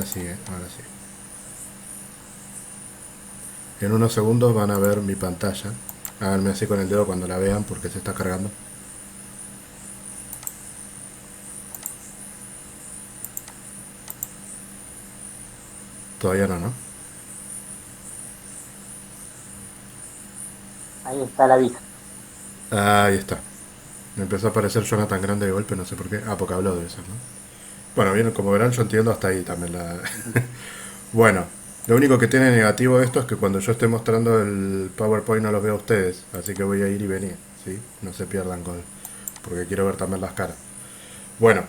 ahora sí, ahora sí. En unos segundos van a ver mi pantalla. Háganme así con el dedo cuando la vean porque se está cargando. Todavía no, ¿no? Ahí está la aviso. Ahí está. Me empezó a aparecer Jonathan grande de golpe, no sé por qué. Ah, porque habló de eso, ¿no? Bueno, bien, como verán, yo entiendo hasta ahí también la... Bueno, lo único que tiene negativo esto es que cuando yo esté mostrando el PowerPoint no los veo a ustedes, así que voy a ir y venir, ¿sí? No se pierdan con... porque quiero ver también las caras. Bueno,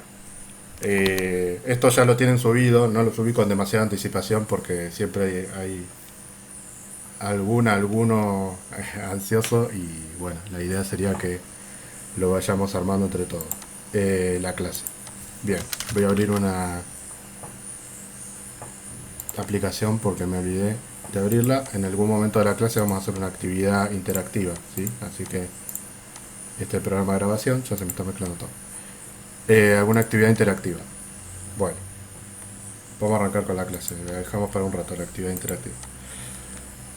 esto ya lo tienen subido, no lo subí con demasiada anticipación porque siempre hay alguno ansioso y bueno, la idea sería que lo vayamos armando entre todos. La clase. Bien, voy a abrir una aplicación porque me olvidé de abrirla. En algún momento de la clase vamos a hacer una actividad interactiva, ¿sí? Así que este programa de grabación ya se me está mezclando todo. Alguna actividad interactiva. Bueno, vamos a arrancar con la clase. La dejamos para un rato la actividad interactiva.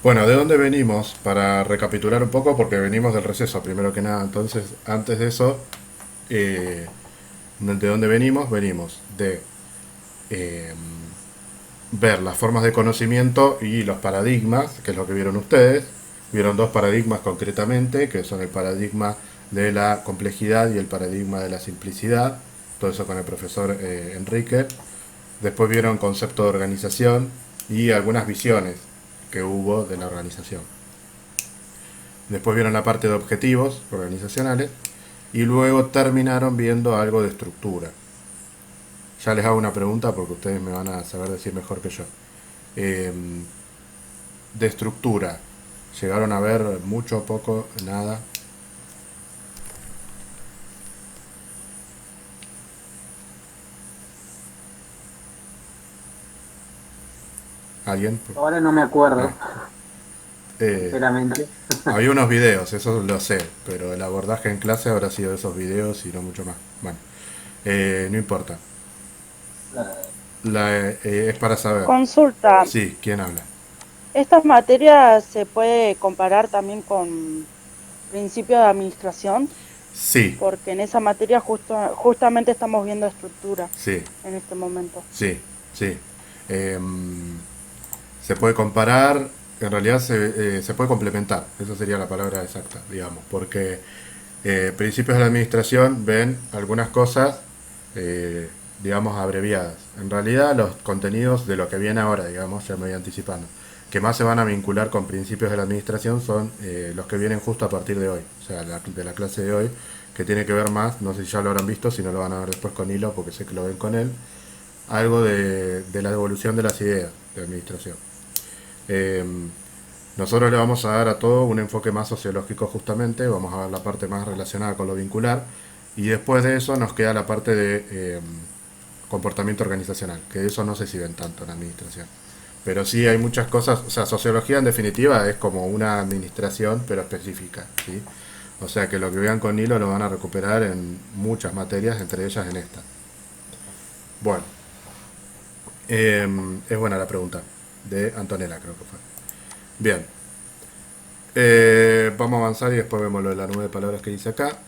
Bueno, ¿de dónde venimos? Para recapitular un poco, porque venimos del receso, primero que nada. Entonces, antes de eso, eh, ¿de dónde venimos? Venimos de eh, ver las formas de conocimiento y los paradigmas, que es lo que vieron ustedes. Vieron dos paradigmas concretamente, que son el paradigma de la complejidad y el paradigma de la simplicidad. Todo eso con el profesor Enrique. Después vieron concepto de organización y algunas visiones que hubo de la organización. Después vieron la parte de objetivos organizacionales y luego terminaron viendo algo de estructura. Ya les hago una pregunta porque ustedes me van a saber decir mejor que yo. Eh, de estructura, ¿llegaron a ver mucho, poco, nada? ¿Alguien? Ahora no me acuerdo, Ah, eh, sinceramente. había unos videos, eso lo sé, pero el abordaje en clase habrá sido de esos videos y no mucho más. Bueno, no importa. Es para saber. Consulta, Sí, ¿quién habla? ¿estas materias se puede comparar también con principio de administración? Sí, Porque en esa materia justamente estamos viendo estructura sí, en este momento. sí, sí. Em, se puede comparar, en realidad se puede complementar, esa sería la palabra exacta, digamos, porque principios de la administración ven algunas cosas, eh, digamos, abreviadas. En realidad los contenidos de lo que viene ahora, digamos, ya me voy anticipando, que más se van a vincular con principios de la administración son los que vienen justo a partir de hoy, o sea, de la clase de hoy, que tiene que ver más, no sé si ya lo habrán visto, si no lo van a ver después con Hilo, porque sé que lo ven con él, algo de la evolución de las ideas de administración. Eh, nosotros le vamos a dar a todo un enfoque más sociológico justamente, vamos a ver la parte más relacionada con lo vincular y después de eso nos queda la parte de comportamiento organizacional, que eso no sé si ven tanto en administración. Pero sí hay muchas cosas, o sea, sociología en definitiva es como una administración pero específica, ¿sí? O sea que lo que vean con Hilo lo van a recuperar en muchas materias, entre ellas en esta. Bueno, es buena la pregunta, de Antonella creo que fue. Bien, vamos a avanzar y después vemos lo de la nube de palabras que dice acá.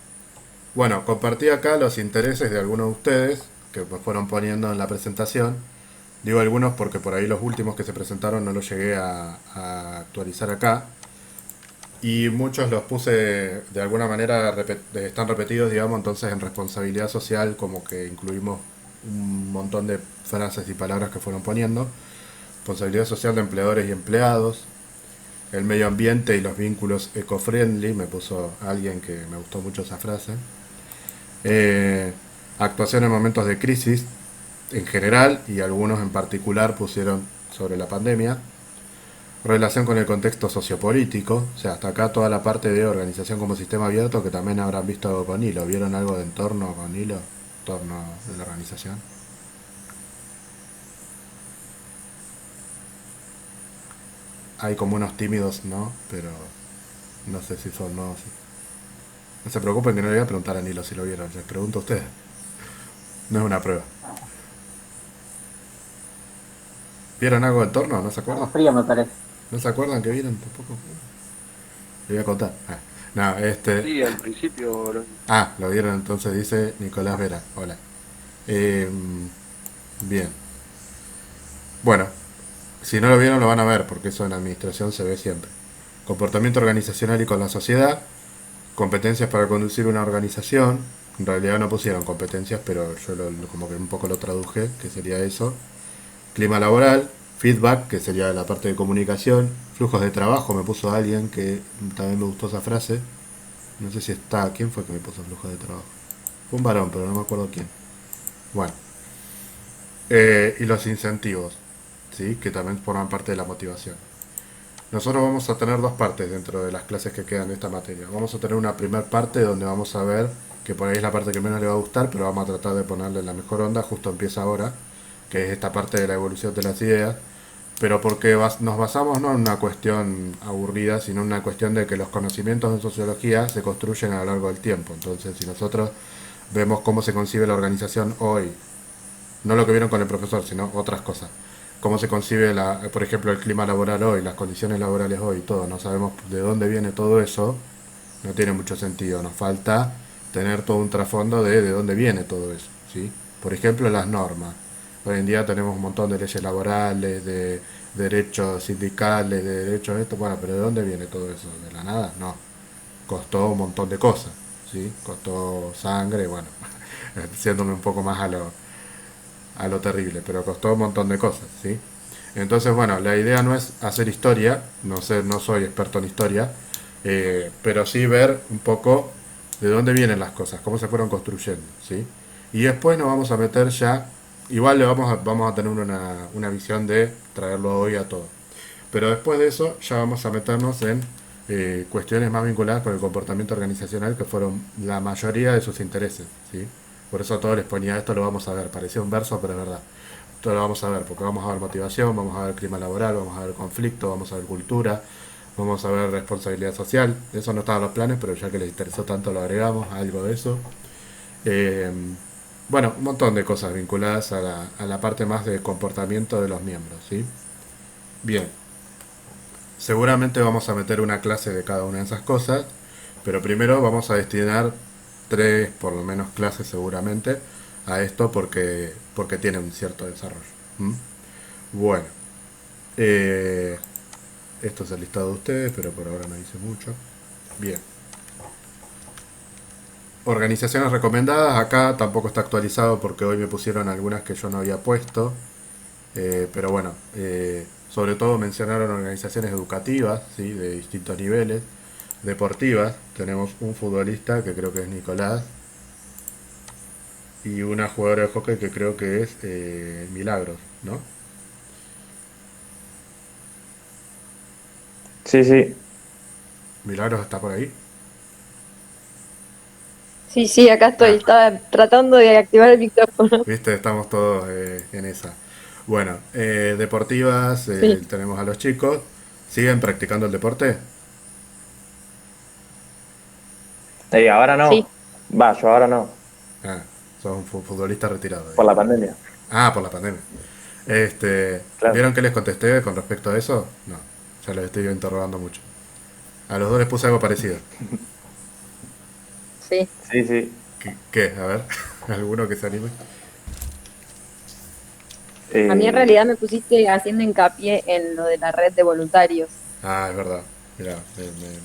Bueno, compartí acá los intereses de algunos de ustedes que me fueron poniendo en la presentación. Digo algunos porque por ahí los últimos que se presentaron no los llegué a actualizar acá. Y muchos los puse de alguna manera, están repetidos, digamos, entonces en responsabilidad social como que incluimos un montón de frases y palabras que fueron poniendo. Responsabilidad social de empleadores y empleados, el medio ambiente y los vínculos eco-friendly, me puso alguien que me gustó mucho esa frase. Eh, actuación en momentos de crisis en general y algunos en particular pusieron sobre la pandemia. Relación con el contexto sociopolítico, o sea, hasta acá toda la parte de organización como sistema abierto que también habrán visto algo con hilo. ¿Vieron algo de entorno con hilo? Entorno de la organización. Hay como unos tímidos, ¿no? Pero no sé si son, no. No se preocupen que no le voy a preguntar a Nilo si lo vieron, les pregunto a ustedes. No es una prueba. ¿Vieron algo del torno? ¿No se Estamos acuerdan? frío, me parece. ¿No se acuerdan que vieron tampoco? Le voy a contar. No, Sí, al principio lo vi. lo vieron entonces, dice Nicolás Vera. Hola. Eh, bien. Bueno, si no lo vieron lo van a ver, porque eso en administración se ve siempre. Comportamiento organizacional y con la sociedad. Competencias para conducir una organización. En realidad no pusieron competencias, pero yo como que un poco lo traduje, que sería eso. Clima laboral, feedback, que sería la parte de comunicación, flujos de trabajo, me puso alguien que también me gustó esa frase. No sé si está, ¿quién fue que me puso flujos de trabajo? Fue un varón, pero no me acuerdo quién. Bueno, y los incentivos, ¿sí? Que también forman parte de la motivación. Nosotros vamos a tener dos partes dentro de las clases que quedan de esta materia. Vamos a tener una primera parte donde vamos a ver, que por ahí es la parte que menos le va a gustar, pero vamos a tratar de ponerle la mejor onda, justo empieza ahora, que es esta parte de la evolución de las ideas, pero porque nos basamos no en una cuestión aburrida, sino en una cuestión de que los conocimientos en sociología se construyen a lo largo del tiempo. Entonces, si nosotros vemos cómo se concibe la organización hoy, no lo que vieron con el profesor, sino otras cosas, cómo se concibe, por ejemplo, el clima laboral hoy, las condiciones laborales hoy, todo, no sabemos de dónde viene todo eso, no tiene mucho sentido, nos falta tener todo un trasfondo de dónde viene todo eso, ¿sí? Por ejemplo, las normas. Hoy en día tenemos un montón de leyes laborales, de derechos sindicales, de derechos de esto, bueno, pero ¿de dónde viene todo eso? ¿De la nada? No. Costó un montón de cosas, ¿sí? Costó sangre, bueno, siéndome un poco más a lo terrible, pero costó un montón de cosas, ¿sí? Entonces, bueno, la idea no es hacer historia, no sé, no soy experto en historia, pero sí ver un poco de dónde vienen las cosas, cómo se fueron construyendo, ¿sí? Y después nos vamos a meter ya, igual vamos a tener una visión de traerlo hoy a todo. Pero después de eso ya vamos a meternos en cuestiones más vinculadas con el comportamiento organizacional que fueron la mayoría de sus intereses, ¿sí? Por eso a todos les ponía esto, lo vamos a ver, parecía un verso, pero es verdad. Esto lo vamos a ver, porque vamos a ver motivación, vamos a ver clima laboral, vamos a ver conflicto, vamos a ver cultura, vamos a ver responsabilidad social. Eso no estaba en los planes, pero ya que les interesó tanto lo agregamos, algo de eso. Eh, bueno, un montón de cosas vinculadas a la parte más de comportamiento de los miembros, ¿sí? Bien, seguramente vamos a meter una clase de cada una de esas cosas, pero primero vamos a destinar tres, por lo menos, clases seguramente a esto porque tiene un cierto desarrollo. ¿Mm? Bueno, eh, esto es el listado de ustedes, pero por ahora no dice mucho. Bien. Organizaciones recomendadas, acá tampoco está actualizado porque hoy me pusieron algunas que yo no había puesto. Pero bueno, sobre todo mencionaron organizaciones educativas, ¿sí? De distintos niveles, deportivas. Tenemos un futbolista que creo que es Nicolás y una jugadora de hockey que creo que es Milagros, ¿no? Sí, sí. Milagros está por ahí. Sí, sí, acá estoy. Ah, Estaba tratando de activar el micrófono. viste, estamos todos en esa. Bueno, deportivas, Sí, tenemos a los chicos. ¿Siguen practicando el deporte? Ahora sí. no. Va, yo ahora no. Ah, son futbolistas retirados. Por la pandemia. Ah, por la pandemia. Claro. ¿Vieron que les contesté con respecto a eso? No, ya los estoy interrogando mucho. A los dos les puse algo parecido. Sí. Sí, sí. ¿Qué? A ver, ¿alguno que se anime? A mí en Eh, realidad me pusiste haciendo hincapié en lo de la red de voluntarios. Ah, es verdad. Mira,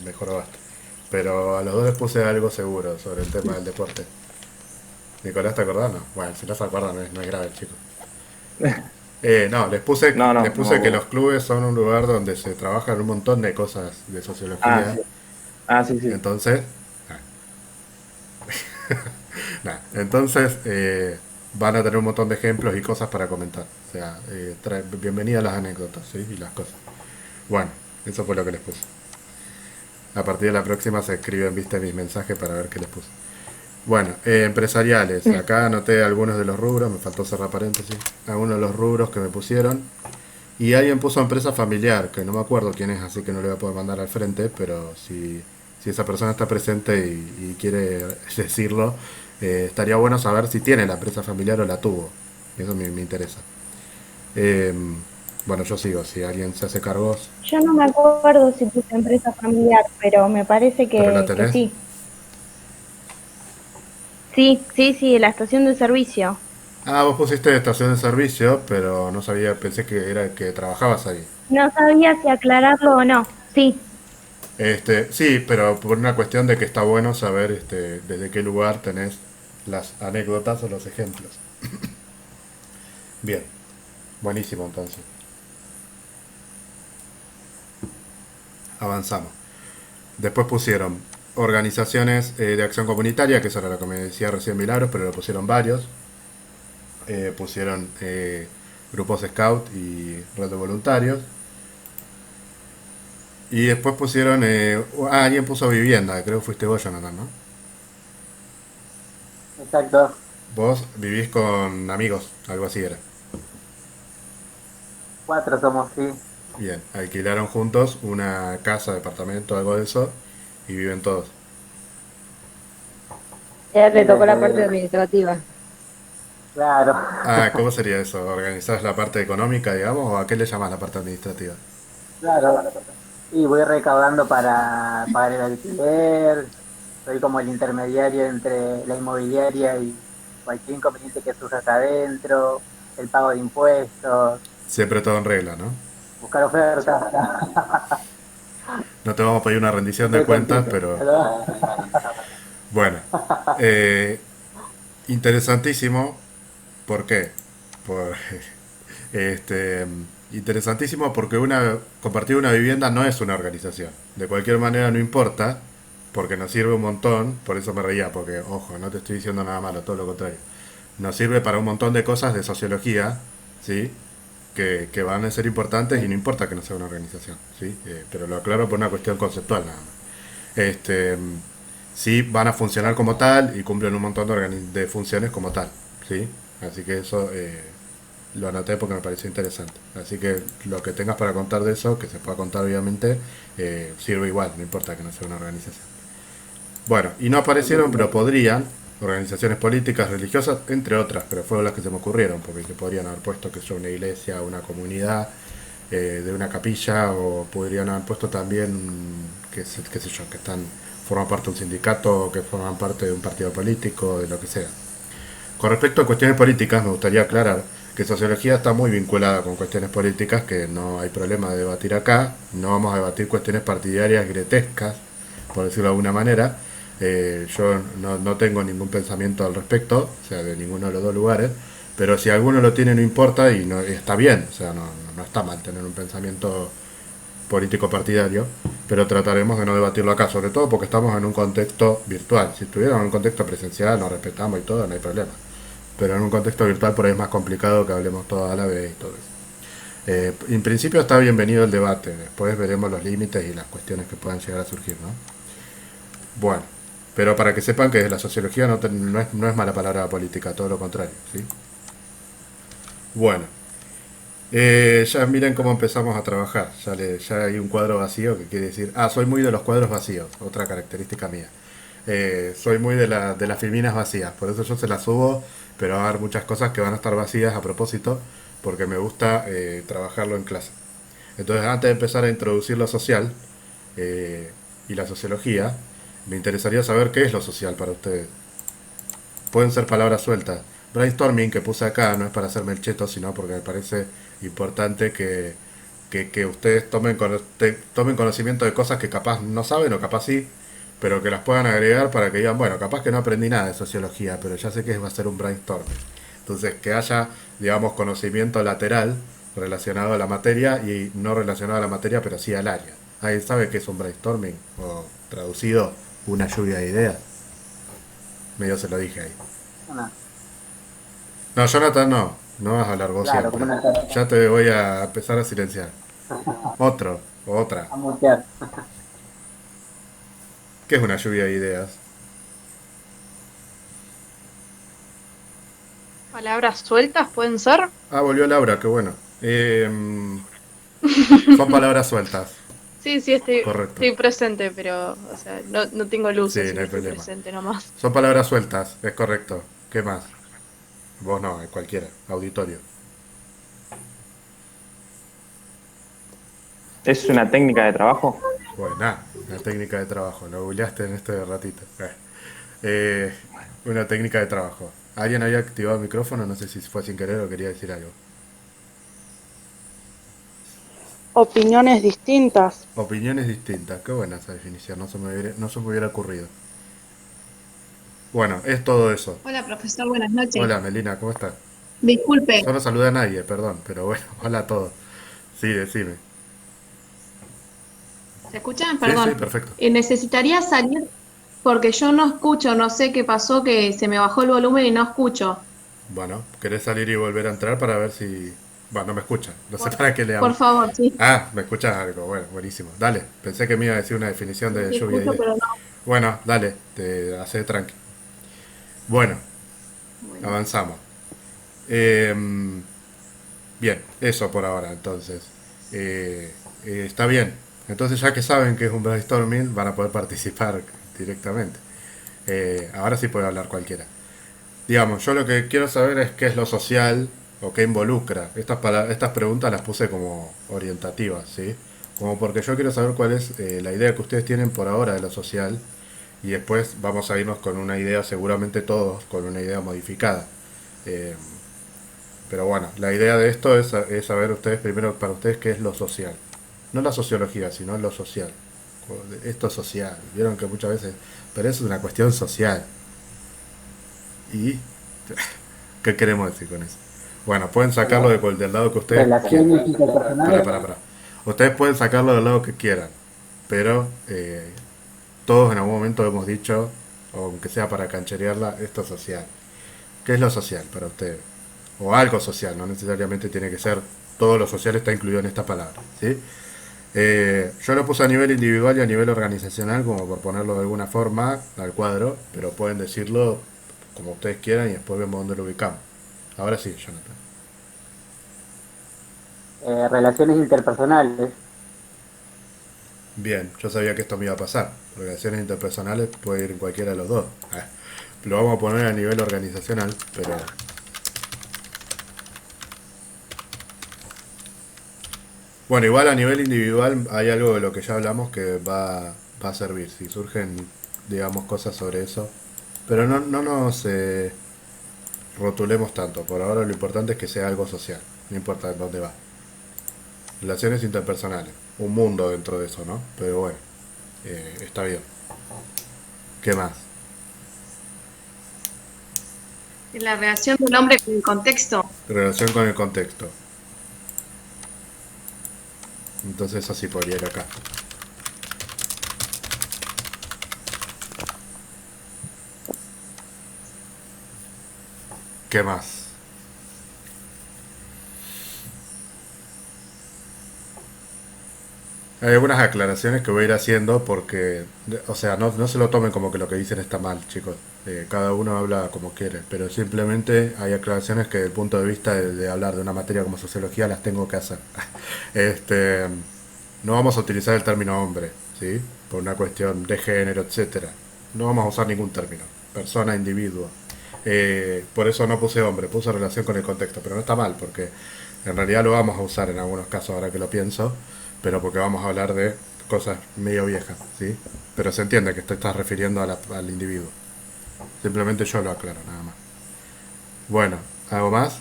me jorobaste. Pero a los dos les puse algo seguro sobre el tema del deporte. Nicolás, ¿te acordás? No. Bueno, si no se acuerdan, no es grave, chicos. No, les puse, no, les no, no me puse que los acuerdo. clubes son un lugar donde se trabajan un montón de cosas de Ah, sociología. sí. Ah, sí, sí. Entonces, entonces van a tener un montón de ejemplos y cosas para comentar. O sea, bienvenida a las anécdotas, ¿sí? Y las cosas. Bueno, eso fue lo que les puse. A partir de la próxima se escriben, viste, mis mensajes para ver qué les puse. Bueno, empresariales. Acá anoté algunos de los rubros, me faltó cerrar paréntesis. Algunos de los rubros que me pusieron. Y alguien puso empresa familiar, que no me acuerdo quién es, así que no le voy a poder mandar al frente, pero si esa persona está presente y quiere decirlo, estaría bueno saber si tiene la empresa familiar o la tuvo. Eso me interesa. Eh, Bueno, yo sigo, si alguien se hace cargo, Yo no me acuerdo si puse empresa familiar, pero me parece pero la que tenés. sí. Sí, la estación de servicio. Ah, vos pusiste estación de servicio, pero no sabía, pensé que era que trabajabas ahí. No sabía si aclararlo o no. Sí, Sí, pero por una cuestión de que está bueno saber desde qué lugar tenés las anécdotas o los ejemplos. Bien, buenísimo entonces. Avanzamos. Después pusieron organizaciones de acción comunitaria, que eso era lo que me decía recién Milagros, pero lo pusieron varios. Pusieron grupos scout y red de voluntarios. Y después pusieron, alguien puso vivienda, creo que fuiste vos, Jonathan, ¿no? Exacto. Vos vivís con amigos, algo así era. 4 somos, sí. Bien, alquilaron juntos una casa, departamento, algo de eso, y viven todos. Ya le Sí, tocó la parte administrativa. claro. Ah, ¿cómo sería eso? ¿Organizás la parte económica, digamos, o a qué le llamás la parte administrativa? Claro. Y voy recaudando para pagar el alquiler. Soy como el intermediario entre la inmobiliaria y cualquier inconveniente que surja acá adentro, el pago de impuestos, Siempre todo en regla, ¿no? buscar ofertas. No te vamos a pedir una rendición de Estoy cuentas, contento, pero ¿verdad? bueno. Eh, Interesantísimo. ¿Por qué? Por, este, interesantísimo porque compartir una vivienda no es una organización. De cualquier manera no importa, porque nos sirve un montón, por eso me reía, porque, ojo, no te estoy diciendo nada malo, todo lo contrario. Nos sirve para un montón de cosas de sociología, ¿sí? Que van a ser importantes y no importa que no sea una organización, ¿sí? Pero lo aclaro por una cuestión conceptual nada más. Este, sí van a funcionar como tal y cumplen un montón de funciones como tal, ¿sí? Así que eso lo anoté porque me pareció interesante. Así que lo que tengas para contar de eso, que se pueda contar obviamente, sirve igual, no importa que no sea una organización. Bueno, y no aparecieron, pero podrían, organizaciones políticas, religiosas, entre otras, pero fueron las que se me ocurrieron, porque se podrían haber puesto que sea una iglesia, una comunidad, de una capilla, o podrían haber puesto también, qué sé yo, que forman parte de un sindicato, que forman parte de un partido político, de lo que sea. Con respecto a cuestiones políticas, me gustaría aclarar que sociología está muy vinculada con cuestiones políticas, que no hay problema de debatir acá. No vamos a debatir cuestiones partidarias gretescas, por decirlo de alguna manera. Yo no tengo ningún pensamiento al respecto, o sea, de ninguno de los dos lugares. Pero si alguno lo tiene, no importa y no está bien, o sea, no está mal tener un pensamiento político partidario, pero trataremos de no debatirlo acá, sobre todo porque estamos en un contexto virtual. Si estuviéramos en un contexto presencial, nos respetamos y todo, no hay problema. Pero en un contexto virtual por ahí es más complicado que hablemos todos a la vez y todo eso. En principio está bienvenido el debate, después veremos los límites y las cuestiones que puedan llegar a surgir, ¿no? Bueno, pero para que sepan que la sociología no es mala palabra política, todo lo contrario, ¿sí? Bueno, ya miren cómo empezamos a trabajar. Ya hay un cuadro vacío que quiere decir. Ah, soy muy de los cuadros vacíos, otra característica mía. Soy muy de las filminas vacías, por eso yo se las subo, pero va a haber muchas cosas que van a estar vacías a propósito, porque me gusta trabajarlo en clase. Entonces, antes de empezar a introducir lo social y la sociología, me interesaría saber qué es lo social para ustedes. Pueden ser palabras sueltas. Brainstorming que puse acá no es para hacerme el cheto, sino porque me parece importante que ustedes tomen conocimiento de cosas que capaz no saben o capaz sí, pero que las puedan agregar para que digan, bueno, capaz que no aprendí nada de sociología, pero ya sé que va a ser un brainstorming. Entonces, que haya, digamos, conocimiento lateral relacionado a la materia y no relacionado a la materia, pero sí al área. ¿Alguien sabe qué es un brainstorming? O traducido, una lluvia de ideas. Medio se lo dije ahí. Una- No, Jonathan, no. No vas a hablar vos claro, siempre. como una Ya te voy a empezar a silenciar. Otro o otra. a mutear. ¿Qué es una lluvia de ideas? Palabras sueltas pueden ser. Ah, volvió Laura, qué bueno. Son palabras sueltas. Sí, sí, Correcto. estoy presente, pero, o sea, no tengo luz, Sí, así no que hay estoy problema. presente nomás. Son palabras sueltas, es correcto. ¿Qué más? Vos no, cualquiera. Auditorio. ¿Es una técnica de trabajo? Buena, una técnica de trabajo, lo googleaste en este ratito. Eh, una técnica de trabajo. ¿Alguien había activado el micrófono? No sé si fue sin querer o quería decir algo. Opiniones distintas. Opiniones distintas, qué buena esa definición, no se me hubiera ocurrido. Bueno, es todo eso. Hola, profesor, buenas noches. Hola Melina, ¿cómo estás? Disculpe, Yo no saludé a nadie, perdón, pero bueno, hola a todos. Sí, decime. ¿se escuchan? Sí, sí, Perdón. perfecto. Necesitaría salir porque yo no escucho, no sé qué pasó, que se me bajó el volumen y no escucho. Bueno, ¿querés salir y volver a entrar para ver si... Bueno, no me escuchan, no sé Por, para qué le por hablo. favor, sí. Ah, ¿me escuchas algo? Bueno, buenísimo. Dale, pensé que me iba a decir una definición de Sí lluvia y escucho, de... pero no. Bueno, dale, te hace tranqui. Bueno, Bueno. avanzamos. Bien, eso por ahora, entonces. Está bien. Entonces, ya que saben que es un brainstorming, van a poder participar directamente. Ahora sí puede hablar cualquiera. Digamos, yo lo que quiero saber es qué es lo social o qué involucra. Estas preguntas las puse como orientativas, ¿sí? Como porque yo quiero saber cuál es la idea que ustedes tienen por ahora de lo social y después vamos a irnos con una idea, seguramente todos, con una idea modificada. Eh, pero bueno, la idea de esto es saber ustedes primero para ustedes qué es lo social. No la sociología, sino lo social. Esto es social. Vieron que muchas veces... Pero eso es una cuestión social. ¿Y qué queremos decir con eso? Bueno, pueden sacarlo del lado que ustedes quieran. Relaciones interpersonales. Para. Ustedes pueden sacarlo del lado que quieran. Pero todos en algún momento hemos dicho, aunque sea para cancherearla, esto es social. ¿Qué es lo social para ustedes? O algo social, no necesariamente tiene que ser todo lo social está incluido en esta palabra, ¿sí? Yo lo puse a nivel individual y a nivel organizacional, como por ponerlo de alguna forma al cuadro, pero pueden decirlo como ustedes quieran y después vemos dónde lo ubicamos. Ahora sí, Jonathan. Relaciones interpersonales. Bien, yo sabía que esto me iba a pasar. Relaciones interpersonales puede ir en cualquiera de los dos. Lo vamos a poner a nivel organizacional, pero... Bueno, igual a nivel individual hay algo de lo que ya hablamos que va a servir. Si surgen, digamos, cosas sobre eso. Pero no nos rotulemos tanto. Por ahora lo importante es que sea algo social. No importa en dónde va. Relaciones interpersonales. Un mundo dentro de eso, ¿no? Pero bueno, está bien. ¿Qué más? La relación del hombre con el contexto. Relación con el contexto. Entonces así podría ir acá. ¿Qué más? Hay algunas aclaraciones que voy a ir haciendo porque, o sea, no se lo tomen como que lo que dicen está mal, chicos. Cada uno habla como quiere, pero simplemente hay aclaraciones que desde el punto de vista de hablar de una materia como sociología las tengo que hacer. Este, no vamos a utilizar el término hombre, ¿sí? Por una cuestión de género, etcétera. No vamos a usar ningún término. Persona, individuo. Por eso no puse hombre, puse relación con el contexto, pero no está mal porque en realidad lo vamos a usar en algunos casos ahora que lo pienso, pero porque vamos a hablar de cosas medio viejas, ¿sí? Pero se entiende que te estás refiriendo al individuo. Simplemente yo lo aclaro, nada más. Bueno, ¿algo más?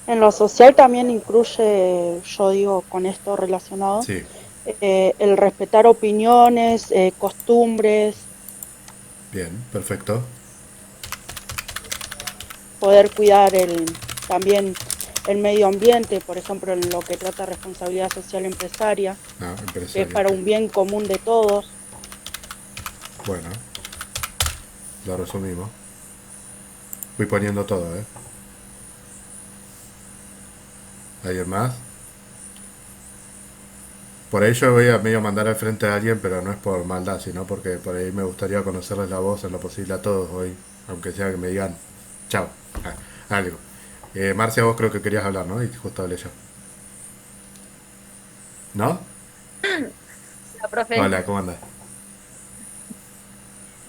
En lo social también incluye, yo digo, con esto relacionado, Sí, el respetar opiniones, costumbres, bien, perfecto. poder cuidar también el medio ambiente, por ejemplo, en lo que trata responsabilidad social empresaria, No, que es para empresario. un bien común de todos. Bueno, lo resumimos. Fui poniendo todo, ¿eh? ¿Alguien más? Por ahí yo voy a medio mandar al frente a alguien, pero no es por maldad, sino porque por ahí me gustaría conocerles la voz en lo posible a todos hoy, aunque sea que me digan chao, algo. Marcia, vos creo que querías hablar, ¿no? Y justo hablé yo. ¿No? La profe. Hola, ¿cómo andas?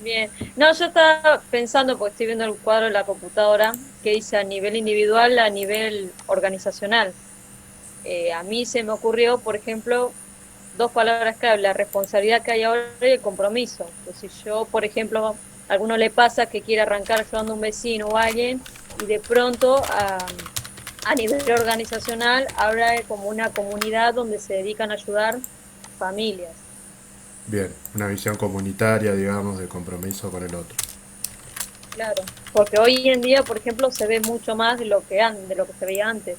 Bien. No, yo estaba pensando, porque estoy viendo el cuadro de la computadora, que dice a nivel individual, a nivel organizacional. a mí se me ocurrió, por ejemplo, dos palabras clave, la responsabilidad que hay ahora y el compromiso. Pues si yo, por ejemplo, a alguno le pasa que quiere arrancar ayudando a un vecino o a alguien y de pronto a nivel organizacional habrá como una comunidad donde se dedican a ayudar familias. Bien, una visión comunitaria, digamos, de compromiso con el otro. Claro, porque hoy en día, por ejemplo, se ve mucho más de lo que de lo que se veía antes.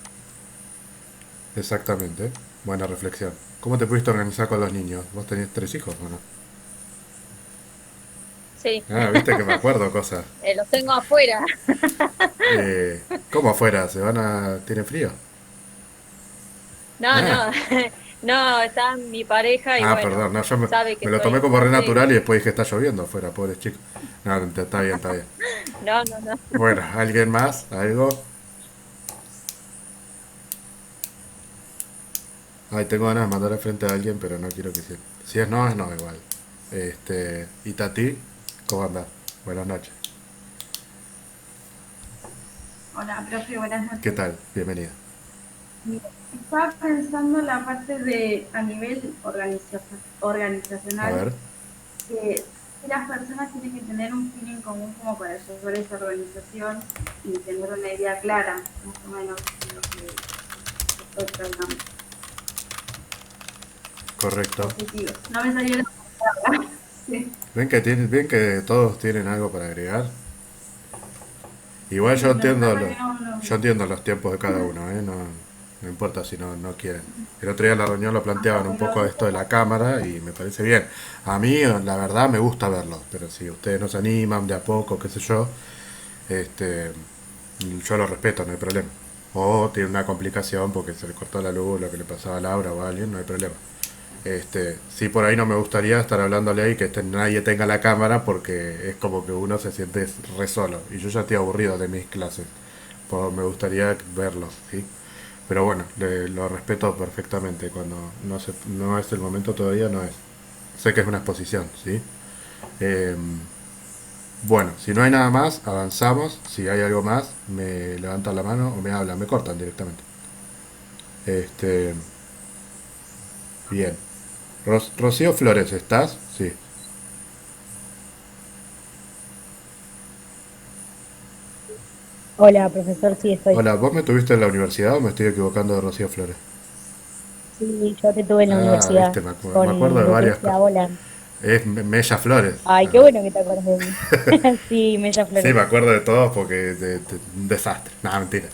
Exactamente, buena reflexión. ¿Cómo te pudiste organizar con los niños? ¿Vos tenés 3 hijos o no? Sí, Ah, viste que me acuerdo cosas. los tengo afuera. ¿Cómo afuera? ¿Tienen frío? No, Ah, no, no, está mi pareja y bueno, perdón, no, yo sabe que me lo tomé soy, como re sí, natural y después dije está lloviendo afuera, pobres chicos. No, está bien, está bien. no, no, no. Bueno, ¿alguien más? ¿Algo? Ay, tengo ganas de mandar al frente a alguien, pero no quiero que sea. Si es no, es no igual. ¿Y Tati? ¿Cómo andás? Buenas noches. Hola, profe, buenas ¿Qué noches. tal? Bienvenida. Mira, estaba pensando en la parte de a nivel A organizacional, ver. que si las personas tienen que tener un fin en común como para llevar esa organización y tener una idea clara, más o menos, de lo que estoy tratando. Correcto. Objetivos. No me salió la palabra. Sí. Ven que todos tienen algo para agregar. Igual Sí, lo que pasa es que no. yo entiendo los tiempos de cada uno, ¿eh? No, no importa si no quieren. El otro día en la reunión lo Hasta planteaban un que lo poco esto de la cámara y me parece bien. A mí, la verdad, me gusta verlo, pero si ustedes no se animan de a poco, qué sé yo, este, yo lo respeto, no hay problema. O tiene una complicación porque se le cortó la luz, lo que le pasaba a Laura o a alguien, no hay problema. Sí, por ahí no me gustaría estar hablándole ahí que nadie tenga la cámara porque es como que uno se siente re solo. Y yo ya estoy aburrido de mis clases. Pues me gustaría verlo, ¿sí? Pero bueno, lo respeto perfectamente. Cuando no es el momento todavía, no es. Sé que es una exposición, ¿sí? Eh, bueno, si no hay nada más, avanzamos. Si hay algo más, me levantan la mano o me hablan, me cortan directamente. Este, bien. Rocío Flores, ¿estás? Sí. Hola, profesor, sí estoy. Hola, ¿vos me tuviste en la universidad o me estoy equivocando de Rocío Flores? Sí, yo te tuve en la Ah, universidad viste, me acuerdo con de varias Lucrecia cosas. Boland. Es Mella Flores. Ay, qué Ajá. bueno que te acuerdas de mí. Sí, Mella Sí, Flores. me acuerdo de todos porque un desastre. Nada, mentira.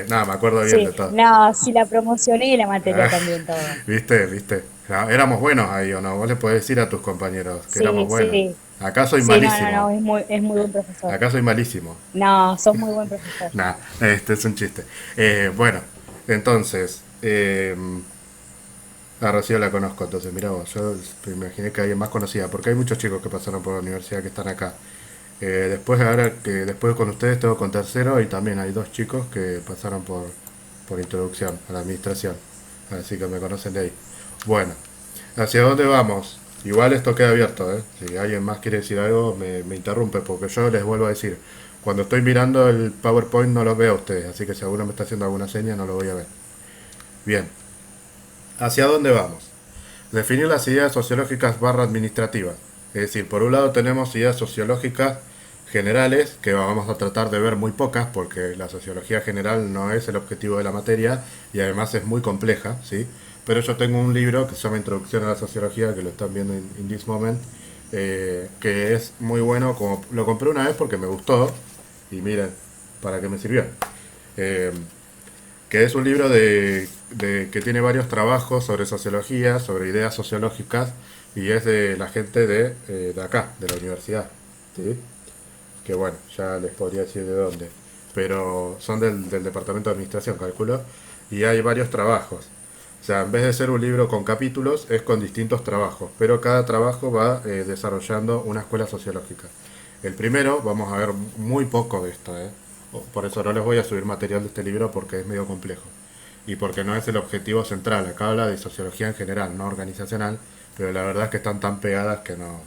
Nada, me acuerdo bien Sí, de todo. no, sí la promocioné y la materia Ah, también, todo. viste. No, éramos buenos ahí, ¿o no? Vos le podés decir a tus compañeros que éramos Sí, buenos. sí. Acá soy Sí, no, no, malísimo. no, es muy buen profesor. Acá soy malísimo. No, sos muy buen profesor. Nah, este es un chiste. Bueno, entonces, a Rocío la conozco, entonces mira vos, yo me imaginé que alguien más conocida, porque hay muchos chicos que pasaron por la universidad que están acá. Después con ustedes tengo con tercero y también hay 2 chicos que pasaron por introducción a la administración, así que me conocen de ahí. Bueno, ¿hacia dónde vamos? Igual esto queda abierto, ¿eh? Si alguien más quiere decir algo, me interrumpe, porque yo les vuelvo a decir, cuando estoy mirando el PowerPoint no los veo a ustedes, así que si alguno me está haciendo alguna seña no lo voy a ver. Bien, ¿hacia dónde vamos? Definir las ideas sociológicas barra administrativas. Es decir, por un lado tenemos ideas sociológicas generales, que vamos a tratar de ver muy pocas, porque la sociología general no es el objetivo de la materia y además es muy compleja, ¿sí? Pero yo tengo un libro que se llama Introducción a la Sociología, que lo están viendo in this moment, que es muy bueno, como lo compré una vez porque me gustó, y miren, para qué me sirvió. Eh, que es un libro que tiene varios trabajos sobre sociología, sobre ideas sociológicas, y es de la gente de acá, de la universidad, ¿sí? Que bueno, ya les podría decir de dónde, pero son del departamento de administración, calculo, y hay varios trabajos. O sea, en vez de ser un libro con capítulos, es con distintos trabajos, pero cada trabajo va desarrollando una escuela sociológica. El primero, vamos a ver muy poco de esto, ¿eh? Por eso no les voy a subir material de este libro porque es medio complejo. Y porque no es el objetivo central. Acá habla de sociología en general, no organizacional, pero la verdad es que están tan pegadas que no.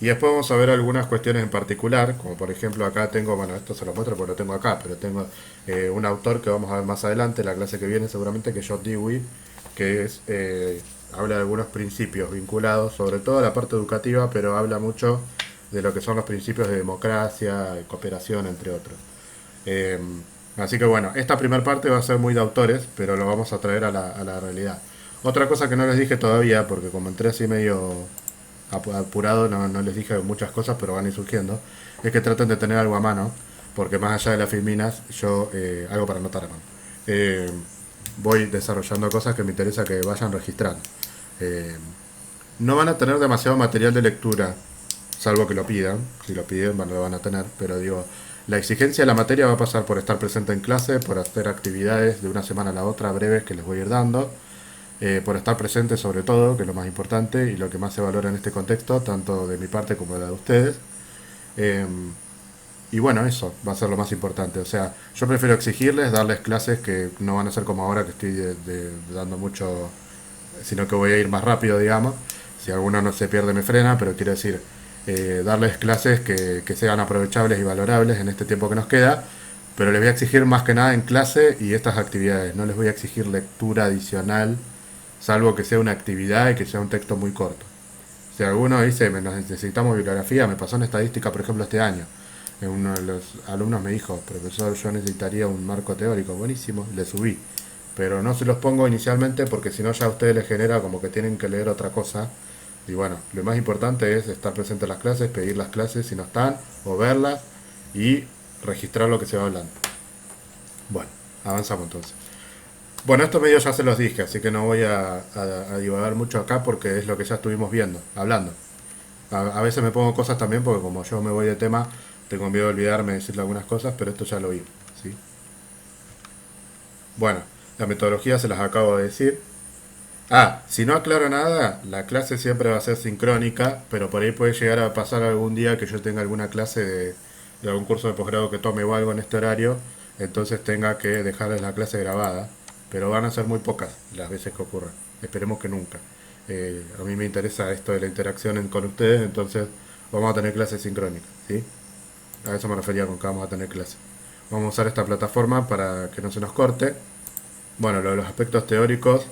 Y después vamos a ver algunas cuestiones en particular, como por ejemplo acá tengo, bueno, esto se lo muestro porque lo tengo acá, pero tengo un autor que vamos a ver más adelante, la clase que viene seguramente, que es John Dewey, que es, habla de algunos principios vinculados, sobre todo a la parte educativa, pero habla mucho de lo que son los principios de democracia, de cooperación, entre otros. Así que bueno, esta primera parte va a ser muy de autores, pero lo vamos a traer a la realidad. Otra cosa que no les dije todavía, porque como entré así medio apurado, no les dije muchas cosas, pero van a ir surgiendo, es que traten de tener algo a mano, porque más allá de las filminas, yo, algo para anotar a mano, voy desarrollando cosas que me interesa que vayan registrando. No van a tener demasiado material de lectura, salvo que lo pidan. Si lo piden, bueno, lo van a tener, pero digo, la exigencia de la materia va a pasar por estar presente en clase, por hacer actividades de una semana a la otra breves que les voy a ir dando, por estar presente sobre todo, que es lo más importante y lo que más se valora en este contexto, tanto de mi parte como de la de ustedes. Y bueno, eso va a ser lo más importante. O sea, yo prefiero exigirles, darles clases que no van a ser como ahora, que estoy dando mucho, sino que voy a ir más rápido, digamos. Si alguno no se pierde, me frena, pero quiero decir, darles clases que sean aprovechables y valorables en este tiempo que nos queda. Pero les voy a exigir más que nada en clase y estas actividades. No les voy a exigir lectura adicional, salvo que sea una actividad y que sea un texto muy corto. Si alguno dice, necesitamos bibliografía, me pasó en estadística, por ejemplo, este año. Uno de los alumnos me dijo, profesor, yo necesitaría un marco teórico. Buenísimo, le subí. Pero no se los pongo inicialmente porque si no ya a ustedes les genera como que tienen que leer otra cosa. Y bueno, lo más importante es estar presente en las clases, pedir las clases si no están, o verlas y registrar lo que se va hablando. Bueno, avanzamos entonces. Bueno, estos medios ya se los dije, así que no voy a divagar mucho acá porque es lo que ya estuvimos viendo, hablando. A veces me pongo cosas también porque como yo me voy de tema, tengo miedo de olvidarme de decirle algunas cosas, pero esto ya lo vi, ¿sí? Bueno, la metodología se las acabo de decir. Si no aclaro nada, la clase siempre va a ser sincrónica, pero por ahí puede llegar a pasar algún día que yo tenga alguna clase de algún curso de posgrado que tome o algo en este horario, entonces tenga que dejarles la clase grabada, pero van a ser muy pocas las veces que ocurra. Esperemos que nunca. A mí me interesa esto de la interacción con ustedes, entonces vamos a tener clases sincrónicas, ¿sí? A eso me refería con que vamos a tener clases. Vamos a usar esta plataforma para que no se nos corte. Bueno, lo de los aspectos teóricos.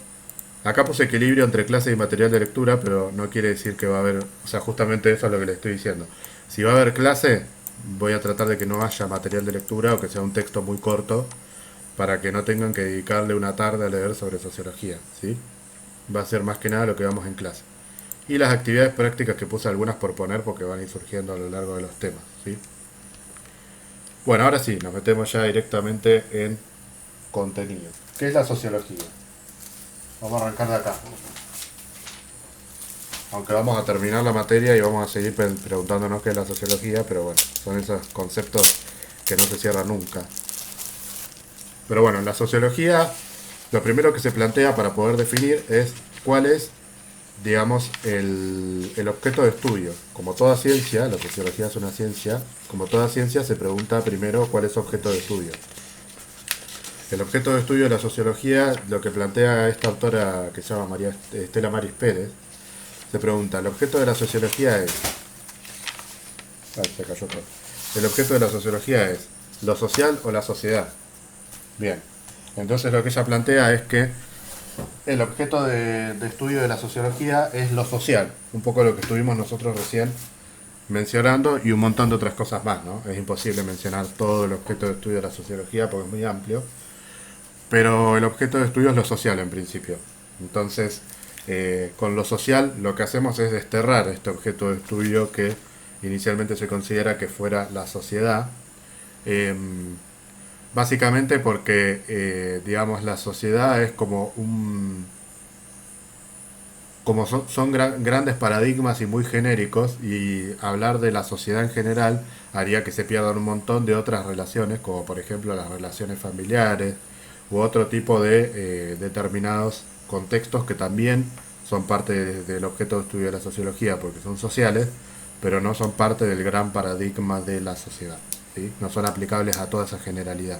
Acá puse equilibrio entre clase y material de lectura, pero no quiere decir que va a haber... O sea, justamente eso es lo que le estoy diciendo. Si va a haber clase, voy a tratar de que no haya material de lectura o que sea un texto muy corto para que no tengan que dedicarle una tarde a leer sobre sociología, ¿sí? Va a ser más que nada lo que vamos en clase. Y las actividades prácticas que puse algunas por poner porque van a ir surgiendo a lo largo de los temas, ¿sí? Bueno, ahora sí, nos metemos ya directamente en contenido. ¿Qué es la sociología? Vamos a arrancar de acá. Aunque vamos a terminar la materia y vamos a seguir preguntándonos qué es la sociología, pero bueno, son esos conceptos que no se cierran nunca. Pero bueno, en la sociología, lo primero que se plantea para poder definir es cuál es, digamos, el objeto de estudio. Como toda ciencia, la sociología es una ciencia, como toda ciencia se pregunta primero cuál es su objeto de estudio. El objeto de estudio de la sociología, lo que plantea esta autora que se llama Estela Maris Pérez, se pregunta, el objeto de la sociología es... se cayó todo. El objeto de la sociología es lo social o la sociedad. Bien, entonces lo que ella plantea es que el objeto de estudio de la sociología es lo social, un poco lo que estuvimos nosotros recién mencionando y un montón de otras cosas más, ¿no? Es imposible mencionar todo el objeto de estudio de la sociología porque es muy amplio, pero el objeto de estudio es lo social en principio. Entonces, con lo social lo que hacemos es desterrar este objeto de estudio que inicialmente se considera que fuera la sociedad, básicamente porque, digamos, la sociedad es como son grandes paradigmas y muy genéricos, y hablar de la sociedad en general haría que se pierdan un montón de otras relaciones, como por ejemplo las relaciones familiares u otro tipo de determinados contextos que también son parte del objeto de estudio de la sociología, porque son sociales, pero no son parte del gran paradigma de la sociedad, ¿sí? No son aplicables a toda esa generalidad.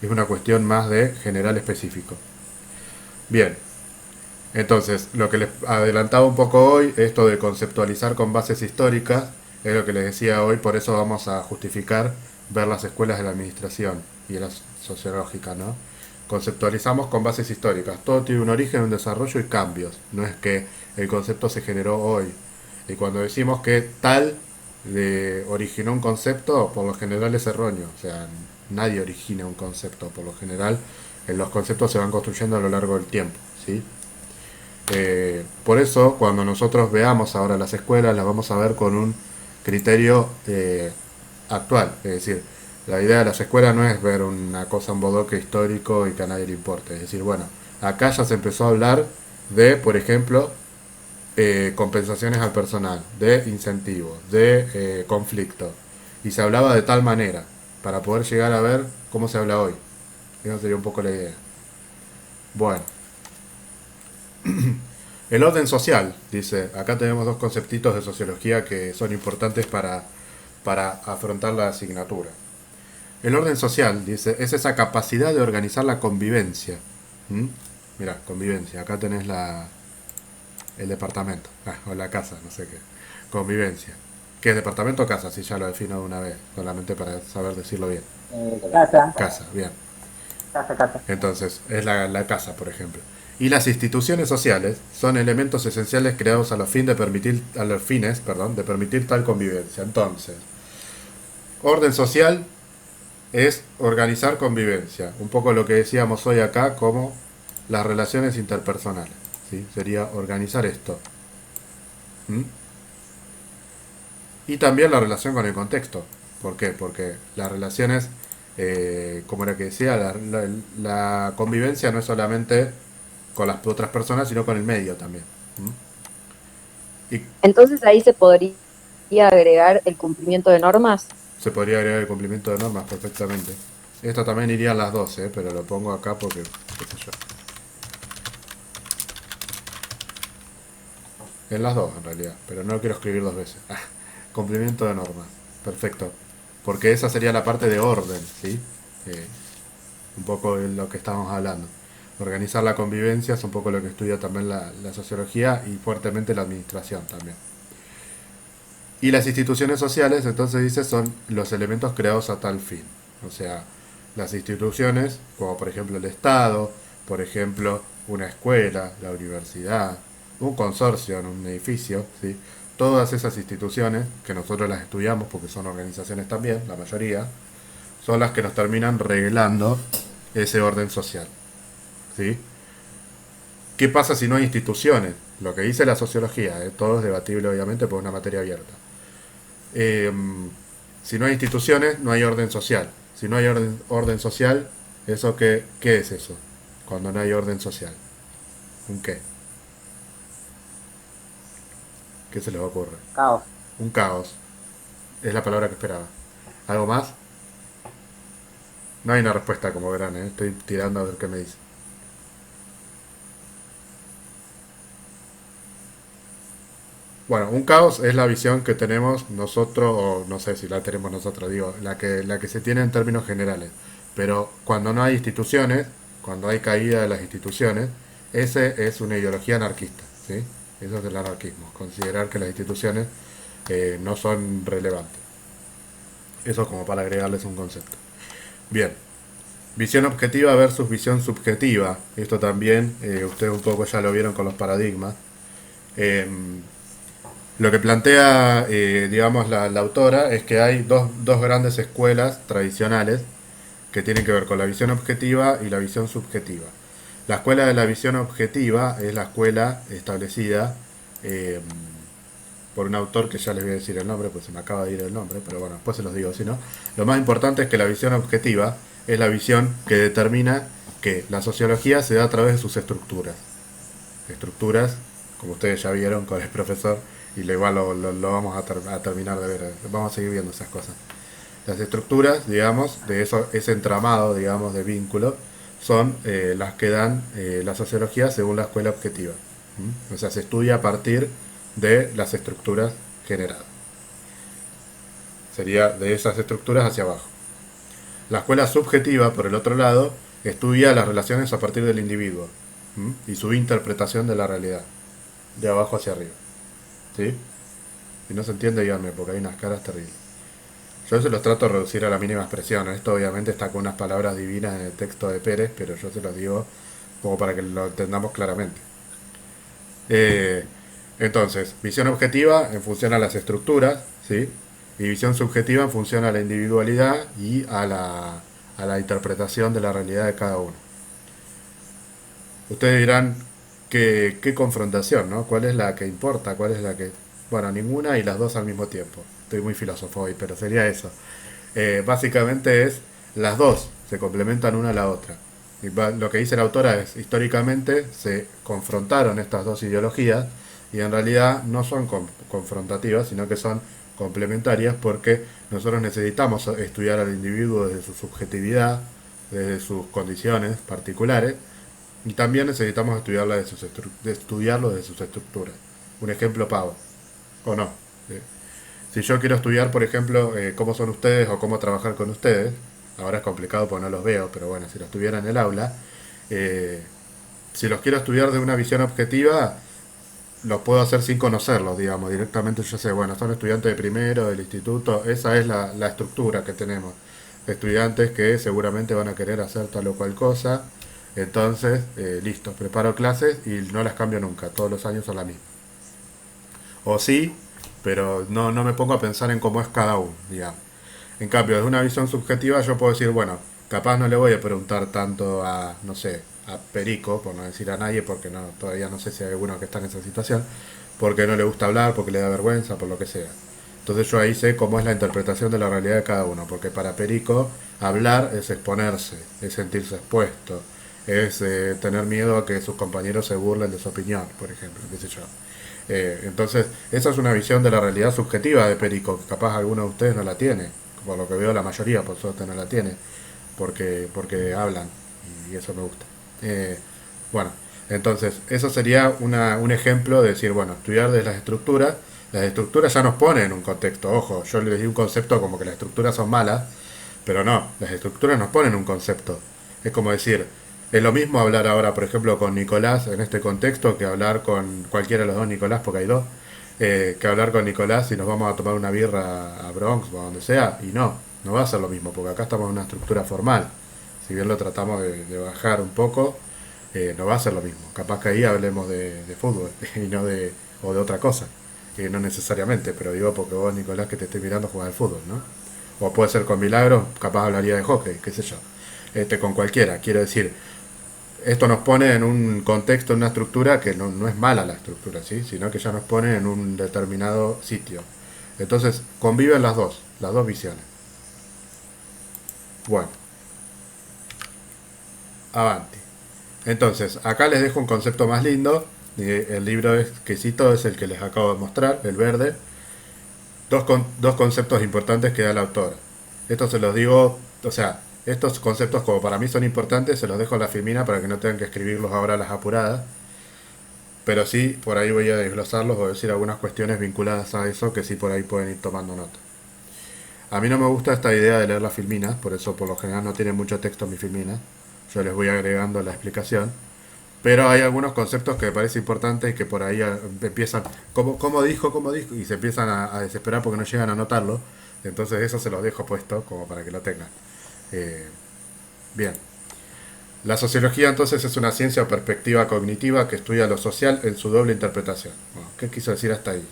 Es una cuestión más de general específico. Bien, entonces, lo que les adelantaba un poco hoy, esto de conceptualizar con bases históricas, Es lo que les decía hoy, por eso vamos a justificar ver las escuelas de la administración y de la sociológica, ¿no? Conceptualizamos con bases históricas. Todo tiene un origen, un desarrollo y cambios. No es que el concepto se generó hoy. Y cuando decimos que tal originó un concepto, por lo general es erróneo. O sea, nadie origina un concepto. Por lo general, los conceptos se van construyendo a lo largo del tiempo, ¿sí? Por eso, cuando nosotros veamos ahora las escuelas, las vamos a ver con un criterio actual. Es decir, la idea de las escuelas no es ver una cosa en bodoque histórico y que a nadie le importe. Es decir, bueno, acá ya se empezó a hablar de, por ejemplo, compensaciones al personal, de incentivos, de conflicto. Y se hablaba de tal manera, para poder llegar a ver cómo se habla hoy. Esa sería un poco la idea. Bueno. El orden social, dice, acá tenemos dos conceptitos de sociología que son importantes para afrontar la asignatura. El orden social, dice, es esa capacidad de organizar la convivencia. Mira, convivencia, acá tenés el departamento, o la casa, no sé qué. Convivencia. ¿Qué es departamento o casa? Si ya lo defino de una vez, solamente para saber decirlo bien. Casa. Casa, bien. Casa. Entonces, es la casa, por ejemplo. Y las instituciones sociales son elementos esenciales creados a los fines de permitir tal convivencia. Entonces, orden social es organizar convivencia. Un poco lo que decíamos hoy acá como las relaciones interpersonales, ¿sí? Sería organizar esto. Y también la relación con el contexto. ¿Por qué? Porque las relaciones, como era que decía, la convivencia no es solamente con las otras personas, sino con el medio también. Y entonces ahí se podría agregar el cumplimiento de normas. Se podría agregar el cumplimiento de normas perfectamente. Esto también iría a las 12, pero lo pongo acá porque, qué sé yo. En las dos, en realidad, pero no lo quiero escribir dos veces. Cumplimiento de normas, perfecto. Porque esa sería la parte de orden, ¿sí? Un poco de lo que estábamos hablando. Organizar la convivencia es un poco lo que estudia también la sociología y fuertemente la administración también. Y las instituciones sociales, entonces dice, son los elementos creados a tal fin. O sea, las instituciones, como por ejemplo el Estado, por ejemplo una escuela, la universidad, un consorcio en un edificio, ¿sí? Todas esas instituciones, que nosotros las estudiamos porque son organizaciones también, la mayoría, son las que nos terminan reglando ese orden social. ¿Sí? ¿Qué pasa si no hay instituciones? Lo que dice la sociología, todo es debatible obviamente porque es una materia abierta. Si no hay instituciones, no hay orden social. Si no hay orden social, ¿eso qué es eso? Cuando no hay orden social. ¿Un qué? ¿Qué se les ocurre? Caos. Un caos. Es la palabra que esperaba. ¿Algo más? No hay una respuesta, como verán, estoy tirando a ver qué me dice. Bueno, un caos es la visión que tenemos nosotros, o no sé si la tenemos nosotros, digo, la que se tiene en términos generales. Pero cuando no hay instituciones, cuando hay caída de las instituciones, ese es una ideología anarquista, ¿sí? Eso es el anarquismo, considerar que las instituciones no son relevantes. Eso como para agregarles un concepto. Bien, visión objetiva versus visión subjetiva. Esto también, ustedes un poco ya lo vieron con los paradigmas. Lo que plantea, digamos, la autora es que hay dos grandes escuelas tradicionales que tienen que ver con la visión objetiva y la visión subjetiva. La escuela de la visión objetiva es la escuela establecida por un autor que ya les voy a decir el nombre, pues se me acaba de ir el nombre, pero bueno, después se los digo, si no. Lo más importante es que la visión objetiva es la visión que determina que la sociología se da a través de sus estructuras. Estructuras, como ustedes ya vieron con el profesor, y igual lo vamos a terminar de ver, vamos a seguir viendo esas cosas. Las estructuras, digamos, de ese entramado, digamos, de vínculo, son las que dan la sociología según la escuela objetiva. O sea, se estudia a partir de las estructuras generadas. Sería de esas estructuras hacia abajo. La escuela subjetiva, por el otro lado, estudia las relaciones a partir del individuo y su interpretación de la realidad, de abajo hacia arriba. ¿Sí? Si no se entiende, díganme, porque hay unas caras terribles. Yo se los trato de reducir a la mínima expresión. Esto obviamente está con unas palabras divinas en el texto de Pérez, pero yo se los digo como para que lo entendamos claramente. Entonces, visión objetiva en función a las estructuras, ¿sí? Y visión subjetiva en función a la individualidad y a la interpretación de la realidad de cada uno. Ustedes dirán, ¿qué confrontación, no? ¿Cuál es la que importa? ¿Cuál es la que...? Bueno, ninguna y las dos al mismo tiempo. Estoy muy filósofo hoy, pero sería eso. Básicamente es, las dos se complementan una a la otra. Y lo que dice la autora es, históricamente se confrontaron estas dos ideologías y en realidad no son confrontativas, sino que son complementarias porque nosotros necesitamos estudiar al individuo desde su subjetividad, desde sus condiciones particulares, y también necesitamos estudiarlo desde sus estructuras. Un ejemplo, Pavo, ¿o no? Si yo quiero estudiar, por ejemplo, cómo son ustedes o cómo trabajar con ustedes, ahora es complicado porque no los veo, pero bueno, si los tuviera en el aula, si los quiero estudiar de una visión objetiva, los puedo hacer sin conocerlos, digamos, directamente yo sé, bueno, son estudiantes de primero, del instituto, esa es la estructura que tenemos. Estudiantes que seguramente van a querer hacer tal o cual cosa, entonces, listo, preparo clases y no las cambio nunca, todos los años son la misma. O sí, pero no me pongo a pensar en cómo es cada uno, digamos. En cambio, desde una visión subjetiva yo puedo decir, bueno, capaz no le voy a preguntar tanto a, no sé, a Perico, por no decir a nadie, porque todavía no sé si hay alguno que está en esa situación, porque no le gusta hablar, porque le da vergüenza, por lo que sea. Entonces yo ahí sé cómo es la interpretación de la realidad de cada uno, porque para Perico hablar es exponerse, es sentirse expuesto, es tener miedo a que sus compañeros se burlen de su opinión, por ejemplo, qué sé yo. Entonces, esa es una visión de la realidad subjetiva de Perico, que capaz alguno de ustedes no la tiene, por lo que veo la mayoría, por suerte no la tiene, porque hablan, y eso me gusta. Bueno, entonces, eso sería un ejemplo de decir, bueno, estudiar desde las estructuras ya nos ponen en un contexto, ojo, yo les di un concepto como que las estructuras son malas, pero no, las estructuras nos ponen un concepto. Es como decir, es lo mismo hablar ahora, por ejemplo, con Nicolás en este contexto que hablar con cualquiera de los dos Nicolás, porque hay dos, que hablar con Nicolás si nos vamos a tomar una birra a Bronx o a donde sea, y no va a ser lo mismo, porque acá estamos en una estructura formal. Si bien lo tratamos de bajar un poco, no va a ser lo mismo. Capaz que ahí hablemos de fútbol y no o de otra cosa, no necesariamente, pero digo porque vos, Nicolás, que te estoy mirando jugar al fútbol, ¿no? O puede ser con Milagro, capaz hablaría de hockey, qué sé yo. Con cualquiera, quiero decir, esto nos pone en un contexto, en una estructura que no es mala la estructura, ¿sí? Sino que ya nos pone en un determinado sitio. Entonces, conviven las dos visiones. Bueno. Avanti. Entonces, acá les dejo un concepto más lindo. El libro que cito es el que les acabo de mostrar, el verde. Dos conceptos importantes que da el autor. Esto se los digo, o sea, estos conceptos como para mí son importantes, se los dejo a la Filmina para que no tengan que escribirlos ahora a las apuradas. Pero sí, por ahí voy a desglosarlos o decir algunas cuestiones vinculadas a eso que sí por ahí pueden ir tomando nota. A mí no me gusta esta idea de leer las Filminas, por eso por lo general no tiene mucho texto mi Filmina. Yo les voy agregando la explicación. Pero hay algunos conceptos que me parecen importantes y que por ahí empiezan, ¿cómo dijo? Y se empiezan a desesperar porque no llegan a anotarlo. Entonces eso se los dejo puesto como para que lo tengan. Bien. La sociología entonces es una ciencia o perspectiva cognitiva que estudia lo social en su doble interpretación. Bueno, ¿qué quiso decir hasta ahí?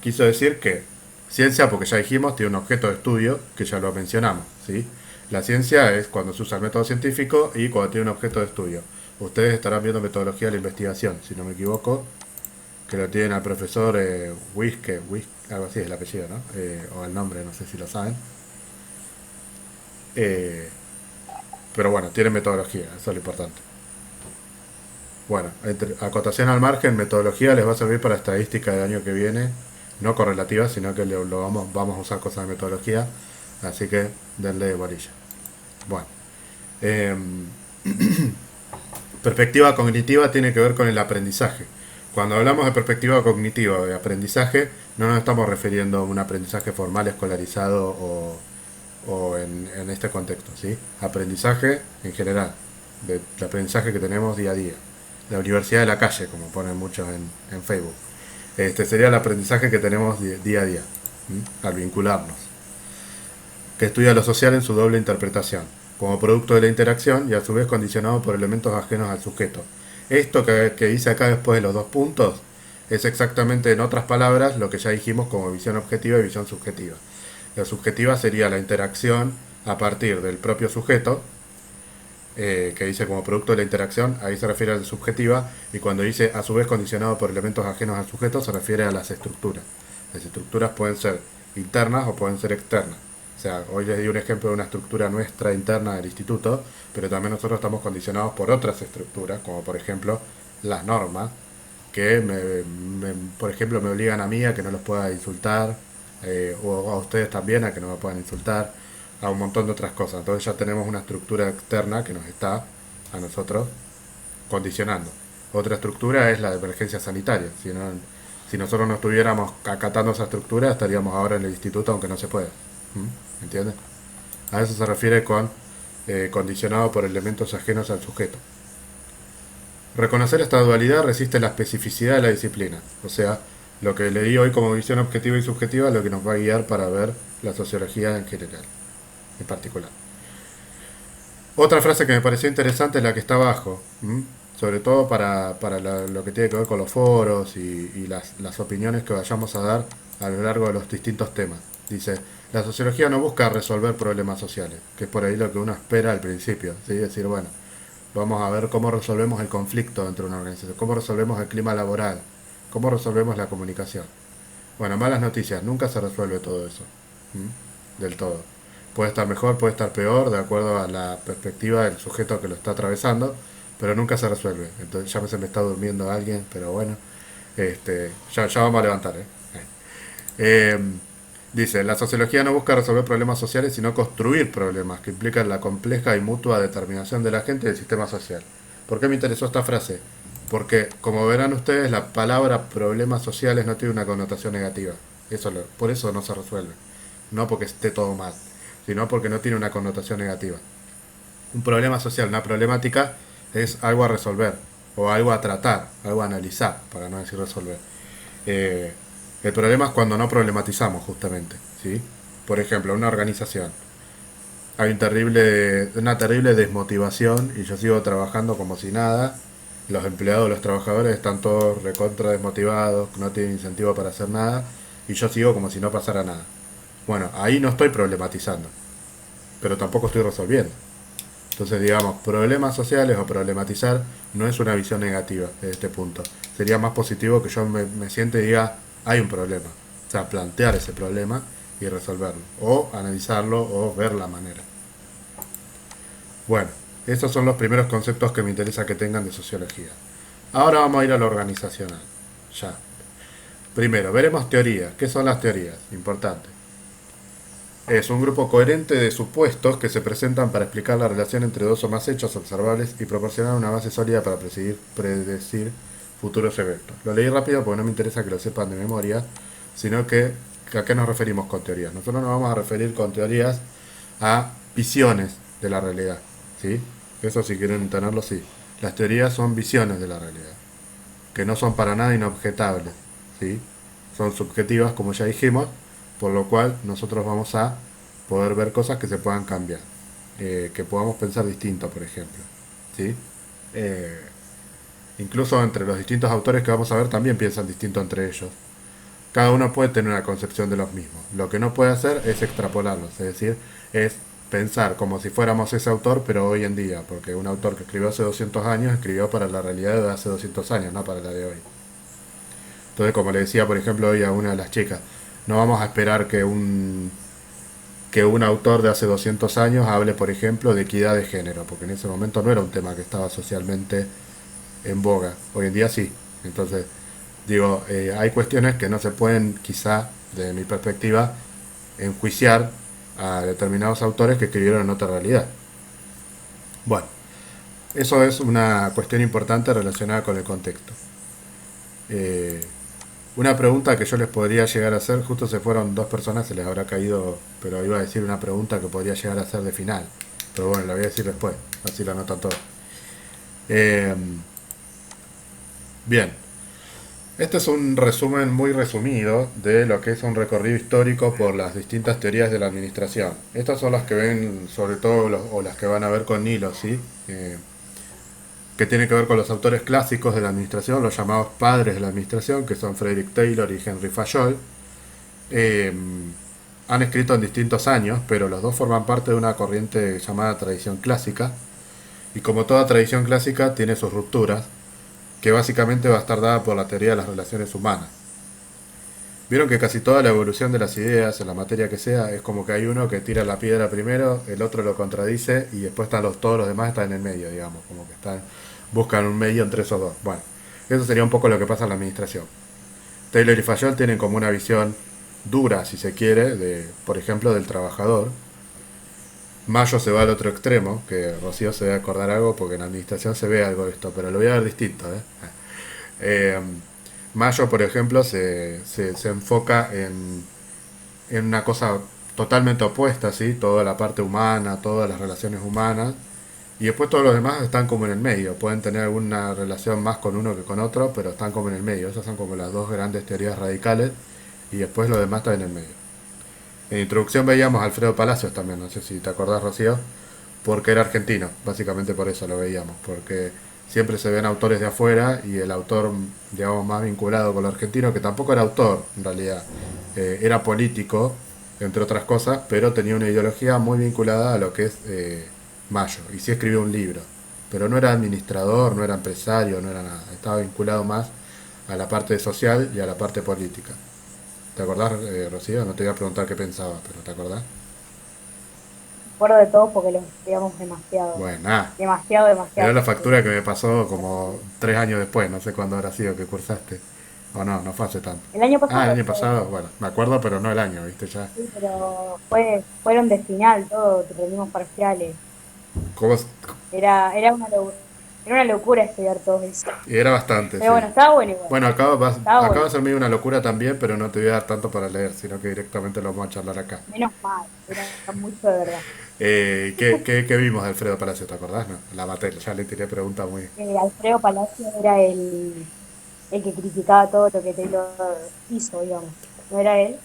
Quiso decir que ciencia, porque ya dijimos, tiene un objeto de estudio, que ya lo mencionamos, ¿sí? La ciencia es cuando se usa el método científico y cuando tiene un objeto de estudio. Ustedes estarán viendo metodología de la investigación, si no me equivoco, que lo tienen al profesor Wiske, algo así es el apellido, ¿no? O el nombre, no sé si lo saben. Pero bueno, tienen metodología, eso es lo importante. Bueno, acotación al margen, metodología les va a servir para estadística del año que viene, no correlativa, sino que vamos a usar cosas de metodología, así que denle bolilla. Bueno, perspectiva cognitiva tiene que ver con el aprendizaje. Cuando hablamos de perspectiva cognitiva o de aprendizaje, no nos estamos refiriendo a un aprendizaje formal, escolarizado o en este contexto, ¿sí? Aprendizaje en general, del aprendizaje que tenemos día a día. La universidad de la calle, como ponen muchos en Facebook. Este sería el aprendizaje que tenemos día a día, al vincularnos, que estudia lo social en su doble interpretación, como producto de la interacción y a su vez condicionado por elementos ajenos al sujeto. Esto que dice acá después de los 2 puntos es exactamente, en otras palabras, lo que ya dijimos como visión objetiva y visión subjetiva. La subjetiva sería la interacción a partir del propio sujeto, que dice como producto de la interacción, ahí se refiere a la subjetiva, y cuando dice a su vez condicionado por elementos ajenos al sujeto, se refiere a las estructuras. Las estructuras pueden ser internas o pueden ser externas. O sea, hoy les di un ejemplo de una estructura nuestra interna del instituto, pero también nosotros estamos condicionados por otras estructuras, como por ejemplo las normas, que por ejemplo me obligan a mí a que no los pueda insultar, o a ustedes también a que no me puedan insultar, a un montón de otras cosas. Entonces ya tenemos una estructura externa que nos está a nosotros condicionando. Otra estructura es la de emergencia sanitaria. Si nosotros no estuviéramos acatando esa estructura, estaríamos ahora en el instituto aunque no se pueda. ¿Entiendes? A eso se refiere con condicionado por elementos ajenos al sujeto. Reconocer esta dualidad resiste la especificidad de la disciplina. O sea, lo que leí hoy como visión objetiva y subjetiva es lo que nos va a guiar para ver la sociología en general, en particular. Otra frase que me pareció interesante es la que está abajo, sobre todo para lo que tiene que ver con los foros y las opiniones que vayamos a dar a lo largo de los distintos temas. Dice, la sociología no busca resolver problemas sociales, que es por ahí lo que uno espera al principio, ¿sí? Decir, bueno, vamos a ver cómo resolvemos el conflicto dentro de una organización, cómo resolvemos el clima laboral, cómo resolvemos la comunicación. Bueno, malas noticias, nunca se resuelve todo eso, del todo. Puede estar mejor, puede estar peor, de acuerdo a la perspectiva del sujeto que lo está atravesando, pero nunca se resuelve. Entonces ya se me está durmiendo alguien, pero bueno, ya vamos a levantar. Dice, la sociología no busca resolver problemas sociales, sino construir problemas que implican la compleja y mutua determinación de la gente del sistema social. ¿Por qué me interesó esta frase? Porque, como verán ustedes, la palabra problemas sociales no tiene una connotación negativa. Por eso no se resuelve. No porque esté todo mal, sino porque no tiene una connotación negativa. Un problema social, una problemática, es algo a resolver, o algo a tratar, algo a analizar, para no decir resolver. El problema es cuando no problematizamos, justamente, ¿sí? Por ejemplo, una organización. Hay una terrible desmotivación y yo sigo trabajando como si nada. Los empleados, los trabajadores están todos recontra desmotivados, no tienen incentivo para hacer nada, y yo sigo como si no pasara nada. Bueno, ahí no estoy problematizando, pero tampoco estoy resolviendo. Entonces, digamos, problemas sociales o problematizar no es una visión negativa de este punto. Sería más positivo que yo me siente y diga, hay un problema. O sea, plantear ese problema y resolverlo. O analizarlo o ver la manera. Bueno, esos son los primeros conceptos que me interesa que tengan de sociología. Ahora vamos a ir a lo organizacional. Ya. Primero, veremos teorías. ¿Qué son las teorías? Importante. Es un grupo coherente de supuestos que se presentan para explicar la relación entre dos o más hechos observables y proporcionar una base sólida para predecir futuros eventos. Lo leí rápido porque no me interesa que lo sepan de memoria, sino que ¿a qué nos referimos con teorías? Nosotros nos vamos a referir con teorías a visiones de la realidad, ¿sí? Eso, si quieren tenerlo, sí. Las teorías son visiones de la realidad, que no son para nada inobjetables, ¿sí? Son subjetivas, como ya dijimos, por lo cual nosotros vamos a poder ver cosas que se puedan cambiar, que podamos pensar distinto, por ejemplo, ¿sí? Incluso entre los distintos autores que vamos a ver también piensan distinto entre ellos. Cada uno puede tener una concepción de los mismos. Lo que no puede hacer es extrapolarlos, es decir, es pensar como si fuéramos ese autor, pero hoy en día, porque un autor que escribió hace 200 años escribió para la realidad de hace 200 años, no para la de hoy. Entonces, como le decía, por ejemplo, hoy a una de las chicas, no vamos a esperar que un autor de hace 200 años hable, por ejemplo, de equidad de género, porque en ese momento no era un tema que estaba socialmente en boga. Hoy en día sí. Entonces, digo, hay cuestiones que no se pueden, quizá, desde mi perspectiva, enjuiciar a determinados autores que escribieron en otra realidad. Bueno, eso es una cuestión importante relacionada con el contexto. Una pregunta que yo les podría llegar a hacer, justo se fueron 2 personas, se les habrá caído, pero iba a decir una pregunta que podría llegar a ser de final, pero bueno, la voy a decir después, así la anotan todos. Bien, Este es un resumen muy resumido de lo que es un recorrido histórico por las distintas teorías de la administración. Estas son las que ven, sobre todo, o las que van a ver con Nilo, ¿sí? Que tienen que ver con los autores clásicos de la administración, los llamados padres de la administración, que son Frederick Taylor y Henry Fayol. Han escrito en distintos años, pero los dos forman parte de una corriente llamada tradición clásica. Y como toda tradición clásica, tiene sus rupturas, que básicamente va a estar dada por la teoría de las relaciones humanas. Vieron que casi toda la evolución de las ideas, en la materia que sea, es como que hay uno que tira la piedra primero, el otro lo contradice y después todos los demás están en el medio, digamos, como que buscan un medio entre esos dos. Bueno, eso sería un poco lo que pasa en la administración. Taylor y Fayol tienen como una visión dura, si se quiere, por ejemplo, del trabajador. Mayo se va al otro extremo, que Rocío se debe acordar algo porque en la administración se ve algo de esto, pero lo voy a ver distinto. Mayo, por ejemplo, se enfoca en una cosa totalmente opuesta, ¿sí? Toda la parte humana, todas las relaciones humanas, y después todos los demás están como en el medio. Pueden tener alguna relación más con uno que con otro, pero están como en el medio. Esas son como las dos grandes teorías radicales, y después lo demás está en el medio. En introducción veíamos a Alfredo Palacios también, no sé si te acordás, Rocío, porque era argentino, básicamente por eso lo veíamos, porque siempre se ven autores de afuera y el autor, digamos, más vinculado con lo argentino, que tampoco era autor en realidad, era político, entre otras cosas, pero tenía una ideología muy vinculada a lo que es Mayo, y sí escribió un libro, pero no era administrador, no era empresario, no era nada, estaba vinculado más a la parte social y a la parte política. ¿Te acordás, Rocío? No te voy a preguntar qué pensabas, pero ¿te acordás? Me acuerdo de todo porque lo estudiamos demasiado. Bueno, nada. Demasiado. Era la factura que me pasó como 3 años después, no sé cuándo habrá sido que cursaste. O no, no fue hace tanto. El año pasado. Ah, el año pasado, bueno, me acuerdo, pero no el año, ¿viste? Ya. Sí, pero fueron de final todo, rendimos parciales. ¿Cómo? Era una locura estudiar todo eso. Y era bastante, Pero sí. bueno, estaba bueno igual. Bueno, acá va Estaba a bueno. ser medio una locura también, pero no te voy a dar tanto para leer, sino que directamente lo vamos a charlar acá. Menos mal, era mucho de verdad. ¿Qué vimos de Alfredo Palacio? ¿Te acordás? No, la materia, ya le tiré preguntas muy... Alfredo Palacio era el que criticaba todo lo que Taylor hizo, digamos. ¿No era él?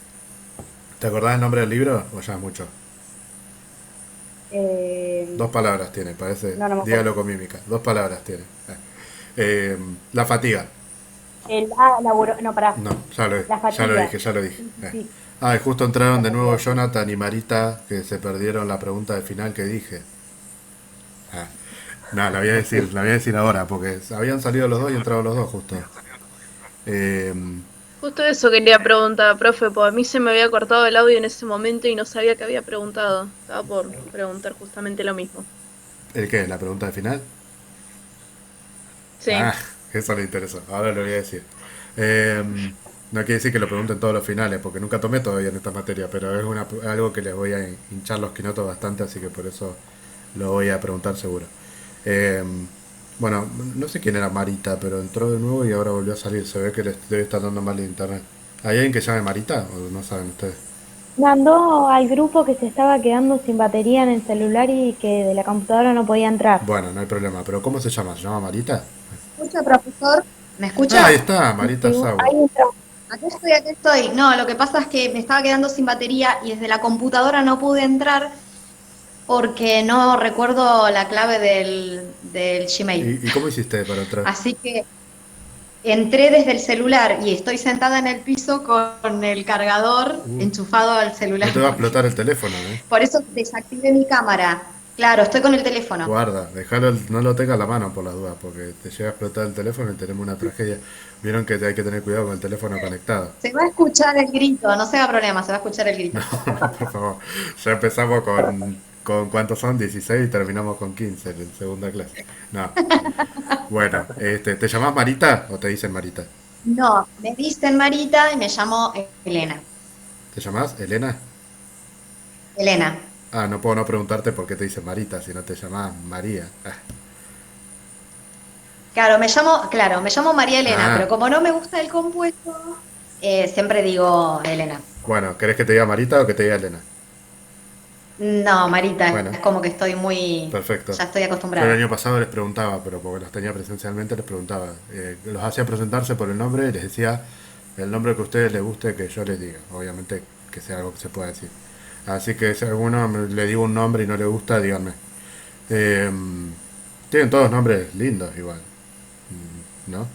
¿Te acordás el nombre del libro o ya es mucho? 2 palabras tiene, parece. No me Dígalo acuerdo. con mímica. 2 palabras tiene. La fatiga. No, pará. No, ya lo La fatiga. dije. Sí. Ah, y justo entraron de nuevo Jonathan y Marita, que se perdieron la pregunta del final que dije. Ah, no, la voy a decir ahora, porque habían salido los dos y entraron los dos justo. Justo eso quería preguntar, profe, porque a mí se me había cortado el audio en ese momento y no sabía que había preguntado. Estaba por preguntar justamente lo mismo. ¿El qué? ¿La pregunta del final? Sí. Ah, eso le interesó. Ahora lo voy a decir. No quiere decir que lo pregunten todos los finales, porque nunca tomé todavía en esta materia, pero es algo que les voy a hinchar los quinotos bastante, así que por eso lo voy a preguntar seguro. Bueno, no sé quién era Marita, pero entró de nuevo y ahora volvió a salir. Se ve que les debe estar dando mal el internet. ¿Hay alguien que llame Marita o no saben ustedes? Mandó al grupo que se estaba quedando sin batería en el celular y que de la computadora no podía entrar. Bueno, no hay problema, pero ¿cómo se llama? ¿Se llama Marita? ¿Me escucha, profesor? ¿Me escucha? Ah, ahí está, Marita Sauer. Ahí entró. Aquí estoy. No, lo que pasa es que me estaba quedando sin batería y desde la computadora no pude entrar porque no recuerdo la clave del Gmail. ¿Y cómo hiciste para entrar? Así que entré desde el celular y estoy sentada en el piso con el cargador enchufado al celular. No te va a explotar el teléfono, ¿eh? Por eso desactivé mi cámara. Claro, estoy con el teléfono. Guarda, no lo tengas a la mano por las dudas, porque te llega a explotar el teléfono y tenemos una tragedia. Vieron que hay que tener cuidado con el teléfono conectado. Se va a escuchar el grito, no se haga problema, se va a escuchar el grito. No, por favor. Ya empezamos con ¿cuántos son? 16 y terminamos con 15 en segunda clase. No. Bueno, ¿te llamás Marita o te dicen Marita? No, me dicen Marita y me llamo Elena. ¿Te llamás Elena? Elena. Ah, no puedo no preguntarte por qué te dicen Marita si no te llamás María. Claro, me llamo María Elena, pero como no me gusta el compuesto, siempre digo Elena. Bueno, ¿querés que te diga Marita o que te diga Elena? No, Marita, Bueno, es como que estoy muy... perfecto. Ya estoy Yo el acostumbrada. año pasado les preguntaba, pero porque los tenía presencialmente, les preguntaba. Los hacía presentarse por el nombre y les decía el nombre que a ustedes les guste que yo les diga. Obviamente que sea algo que se pueda decir. Así que si a alguno le digo un nombre y no le gusta, díganme. Eh, Tienen todos nombres lindos igual, ¿no?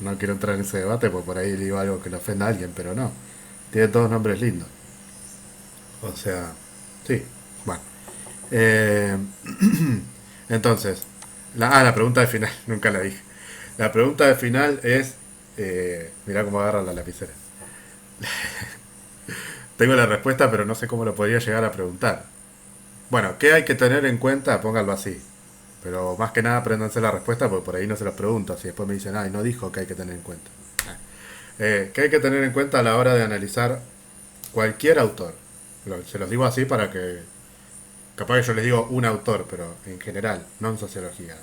No quiero entrar en ese debate porque por ahí digo algo que le ofenda a alguien, pero no. Tienen todos nombres lindos. O sea, sí. Bueno. Eh, entonces, la pregunta de final, nunca la dije. La pregunta de final es, mirá cómo agarra la lapicera. Tengo la respuesta, pero no sé cómo lo podría llegar a preguntar. Bueno, ¿qué hay que tener en cuenta? Pónganlo así. Pero más que nada apréndanse la respuesta porque por ahí no se los pregunto. Si después me dicen, ay, no dijo que hay que tener en cuenta. ¿Qué hay que tener en cuenta a la hora de analizar cualquier autor? Se los digo así para que... Capaz que yo les digo un autor, pero en general, no en sociología,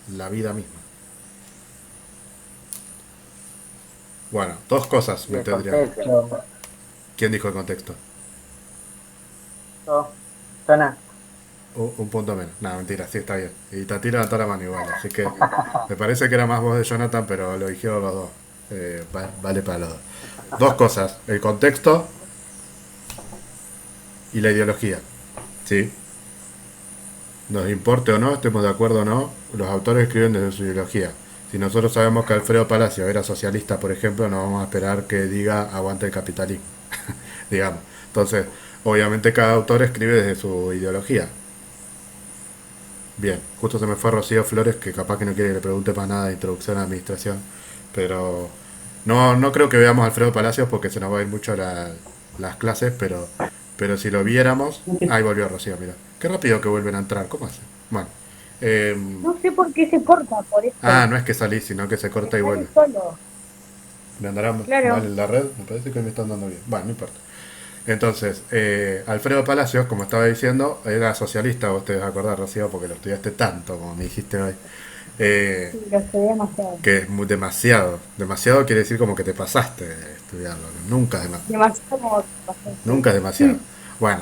en la vida misma. Bueno, dos cosas Y me el tendrían. contexto. ¿Quién dijo el contexto? Todo. Zona. Un punto menos. No, mentira, sí está bien. Y Tati levantó la mano igual, así que me parece que era más voz de Jonathan, pero lo dijeron los dos. Vale para los dos. Dos cosas, el contexto y la ideología. ¿Sí? Nos importe o no, estemos de acuerdo o no, los autores escriben desde su ideología. Si nosotros sabemos que Alfredo Palacio era socialista, por ejemplo, no vamos a esperar que diga aguante el capitalismo, digamos. Entonces, obviamente cada autor escribe desde su ideología. Bien, justo se me fue Rocío Flores, que capaz que no quiere que le pregunte más nada de introducción a la administración, pero no creo que veamos a Alfredo Palacios porque se nos va a ir mucho las clases, pero si lo viéramos... Ahí volvió Rocío, mira. Qué rápido que vuelven a entrar, ¿cómo hace? Bueno. No sé por qué se corta, por eso. No es que salís, sino que se corta y vuelve. Sale solo. ¿Me andará Claro. mal en la red? Me parece que me están dando bien. Bueno, no importa. Entonces, Alfredo Palacios, como estaba diciendo, era socialista, vos te vas a acordar, Rocío, porque lo estudiaste tanto, como me dijiste hoy. Sí, lo estudié demasiado. Que es demasiado. Demasiado quiere decir como que te pasaste de estudiarlo. Nunca es demasiado. Demasiado como pasé. Nunca es demasiado. Bueno,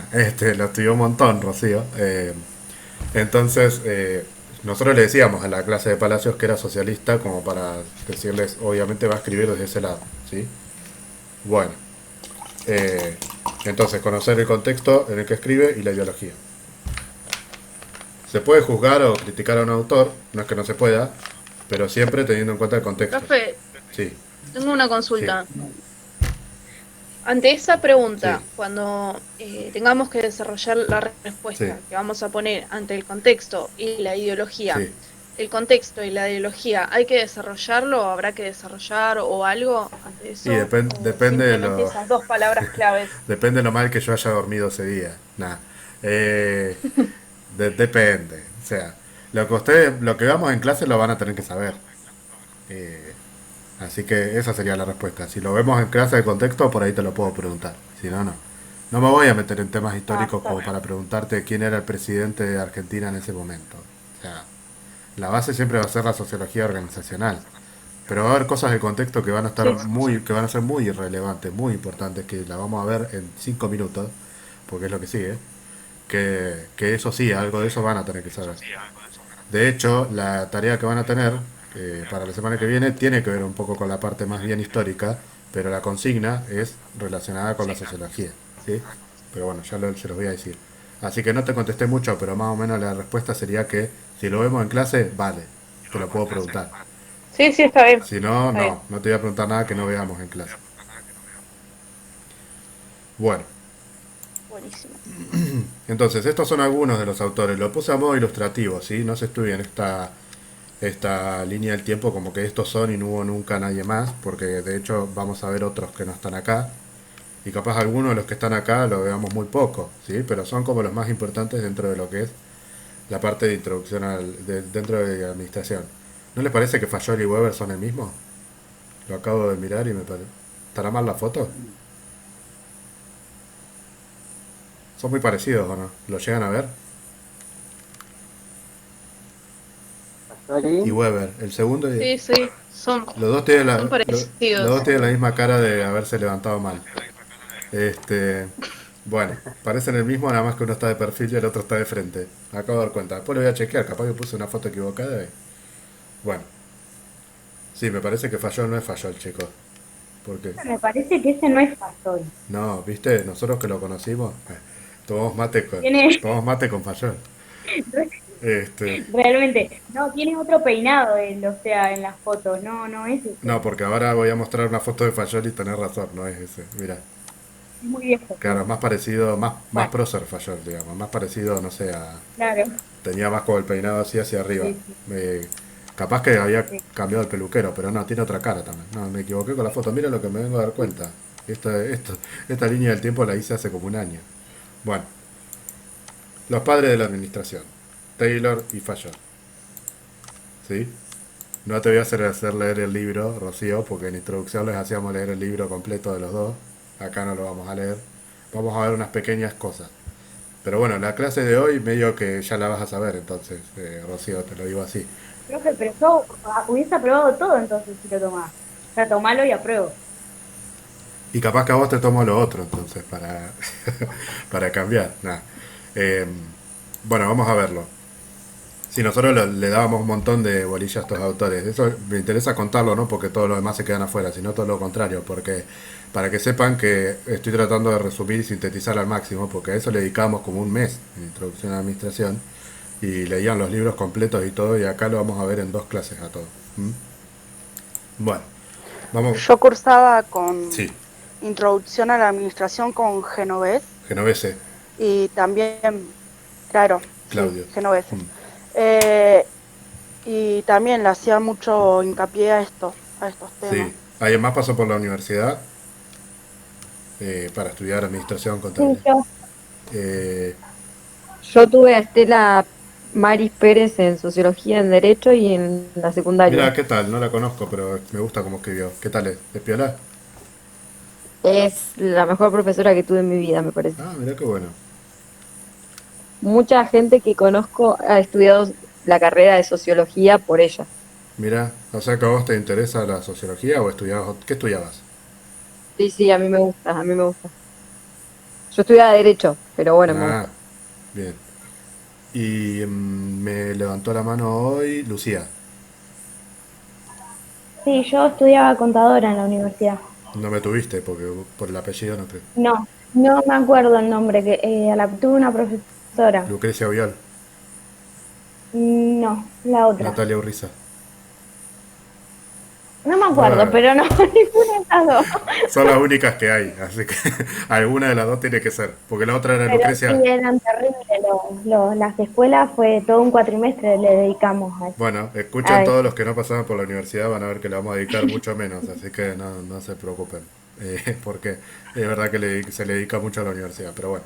lo estudió un montón, Rocío. Entonces, nosotros le decíamos a la clase de Palacios que era socialista, como para decirles, obviamente va a escribir desde ese lado, ¿sí? Bueno, entonces conocer el contexto en el que escribe y la ideología. Se puede juzgar o criticar a un autor, no es que no se pueda, pero siempre teniendo en cuenta el contexto. Profe, Sí, tengo una consulta. Ante esa pregunta, Sí. cuando tengamos que desarrollar la respuesta Sí. que vamos a poner ante el contexto y la ideología, sí. el contexto y la ideología, ¿hay que desarrollarlo? ¿Habrá que desarrollar o algo ante eso? Y depende de Simplemente lo... esas dos palabras claves. Depende de lo mal que yo haya dormido ese día. Nah. Depende. O sea, lo que vamos en clase lo van a tener que saber. Eh, Así que esa sería la respuesta. Si lo vemos en clase de contexto, por ahí te lo puedo preguntar. Si no, no. No me voy a meter en temas históricos como para preguntarte quién era el presidente de Argentina en ese momento. O sea, la base siempre va a ser la sociología organizacional. Pero va a haber cosas del contexto que van a estar que van a ser muy irrelevantes, muy importantes, que la vamos a ver en 5 minutos, porque es lo que sigue. Que eso sí, algo de eso van a tener que saber. De hecho, la tarea que van a tener para la semana que viene tiene que ver un poco con la parte más bien histórica, pero la consigna es relacionada con la sociología, ¿sí? Pero bueno, se los voy a decir. Así que no te contesté mucho, pero más o menos la respuesta sería que si lo vemos en clase, vale, te lo puedo preguntar. Sí, sí, está bien. Si no, Está bien. no te voy a preguntar nada que no veamos en clase. Bueno. Buenísimo. Entonces, estos son algunos de los autores. Lo puse a modo ilustrativo, ¿sí? No se estudien esta línea del tiempo como que estos son y no hubo nunca nadie más, porque de hecho vamos a ver otros que no están acá. Y capaz algunos de los que están acá lo veamos muy poco, ¿sí? Pero son como los más importantes dentro de lo que es la parte de introducción dentro de la administración. ¿No les parece que Fayol y Weber son el mismo? Lo acabo de mirar y me parece... ¿Estará mal la foto? Son muy parecidos, ¿o no? ¿Lo llegan a ver? Y Weber, el segundo... Sí, sí, son Los dos tienen parecidos. los dos tienen la misma cara de haberse levantado mal. Bueno, parecen el mismo, nada más que uno está de perfil y el otro está de frente. Me acabo de dar cuenta. Después lo voy a chequear, capaz que puse una foto equivocada. Bueno, sí, me parece que falló, no es falló el chico. ¿Por qué? Me parece que ese no es Fasol. No, viste, nosotros que lo conocimos, Tiene, tomamos mate con falló. realmente, no, tiene otro peinado él, o sea, en las fotos, no es ese. No, porque ahora voy a mostrar una foto de Fayol y tenés razón, no es ese. Mira, Es muy viejo. claro, más parecido, más Bueno, prócer Fayol, digamos, más parecido, no sé, a... claro. Tenía más como el peinado así hacia arriba. Sí, sí, Capaz que había sí. cambiado el peluquero, pero no, tiene otra cara también. No, me equivoqué con la foto, mira lo que me vengo a dar cuenta. Esta línea del tiempo la hice hace como un año. Bueno, los padres de la administración, Taylor y Fayol. ¿Sí? No te voy a hacer leer el libro, Rocío, porque en introducción les hacíamos leer el libro completo de los dos. Acá no lo vamos a leer. Vamos a ver unas pequeñas cosas. Pero bueno, la clase de hoy medio que ya la vas a saber, entonces, Rocío, te lo digo así. Profe, pero yo hubiese aprobado todo entonces si lo tomás. O sea, tomalo y apruebo. Y capaz que a vos te tomo lo otro, entonces, para cambiar. Nah. Bueno, vamos a verlo. Si nosotros le dábamos un montón de bolillas a estos autores, eso me interesa contarlo, ¿no? Porque todos los demás se quedan afuera, sino todo lo contrario, porque para que sepan que estoy tratando de resumir y sintetizar al máximo, porque a eso le dedicamos como un mes en Introducción a la Administración, y leían los libros completos y todo, y acá lo vamos a ver en 2 clases a todo. ¿Mm? Bueno, vamos. Yo cursaba con Sí, Introducción a la Administración con Genovés Genovese, y también, claro, Claudio. sí, Genovés. Mm. Y también le hacía mucho hincapié a estos temas. Sí. ¿Alguien más pasó por la universidad para estudiar Administración Sí, Contable? yo. Eh, Yo tuve a Estela Maris Pérez en Sociología, en Derecho y en la Mira, secundaria. ¿qué tal? No la conozco, pero me gusta cómo escribió. ¿Qué tal es? ¿Es piola? Es la mejor profesora que tuve en mi vida, me parece. Ah, mira qué bueno. Mucha gente que conozco ha estudiado la carrera de Sociología por ella. Mira, o sea que a vos te interesa la sociología o estudiabas, ¿qué estudiabas? Sí, sí, a mí me gusta, a mí me gusta. Yo estudiaba Derecho, pero bueno, me Ah, gusta. bien. Y me levantó la mano hoy Lucía. Sí, yo estudiaba contadora en la universidad. No me tuviste porque por el apellido no creo. No me acuerdo el nombre, que tuve una profesora. Lucrecia Vial, No, la otra. Natalia Urriza. No me acuerdo, Bueno, pero no, ninguna de esas dos. son las únicas que hay, así que alguna de las dos tiene que ser. Porque la otra era Pero sí, Lucrecia. eran terribles. Las escuelas fue todo un cuatrimestre le dedicamos a eso. Bueno, escuchen A todos eso. los que no pasaron por la universidad, van a ver que le vamos a dedicar mucho menos, así que no se preocupen, porque es verdad que se le dedica mucho a la universidad, pero bueno.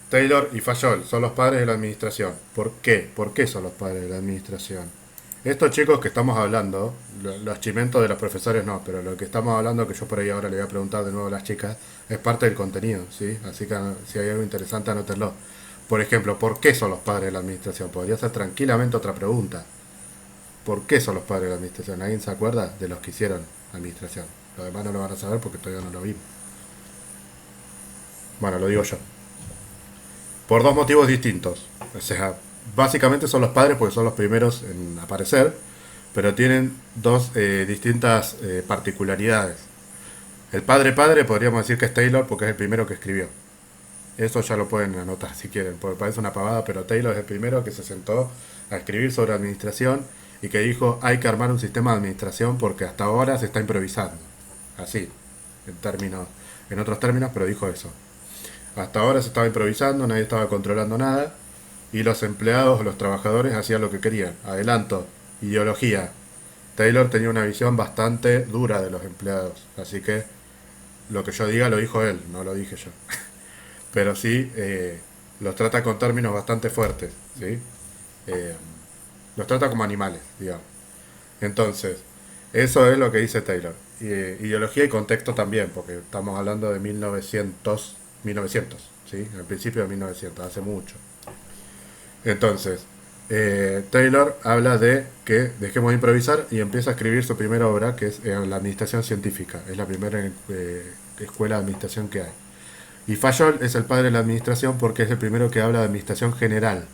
Taylor y Fayol son los padres de la administración. ¿Por qué? ¿Por qué son los padres de la administración? Estos chicos que estamos hablando, los chimentos de los profesores no, pero lo que estamos hablando, que yo por ahí ahora le voy a preguntar de nuevo a las chicas, es parte del contenido, ¿sí? Así que si hay algo interesante, anótenlo. Por ejemplo, ¿por qué son los padres de la administración? Podría ser tranquilamente otra pregunta. ¿Por qué son los padres de la administración? ¿Alguien se acuerda de los que hicieron administración? Los demás no lo van a saber porque todavía no lo vimos. Bueno, lo digo yo. Por 2 motivos distintos. O sea, básicamente son los padres porque son los primeros en aparecer, pero tienen 2 distintas particularidades. El padre podríamos decir que es Taylor porque es el primero que escribió. Eso ya lo pueden anotar si quieren, porque parece una pavada, pero Taylor es el primero que se sentó a escribir sobre administración y que dijo hay que armar un sistema de administración porque hasta ahora se está improvisando. Así, en otros términos, pero dijo eso. Hasta ahora se estaba improvisando, nadie estaba controlando nada y los empleados, los trabajadores hacían lo que querían. Adelanto, ideología. Taylor tenía una visión bastante dura de los empleados, así que lo que yo diga lo dijo él, no lo dije yo. Pero sí, los trata con términos bastante fuertes, ¿sí? Los trata como animales, digamos. Entonces, eso es lo que dice Taylor. Ideología y contexto también, porque estamos hablando de 1900, ¿sí? Al principio de 1900, hace mucho. Entonces, Taylor habla de que dejemos de improvisar y empieza a escribir su primera obra, que es la administración científica. Es la primera escuela de administración que hay. Y Fayol es el padre de la administración porque es el primero que habla de administración general.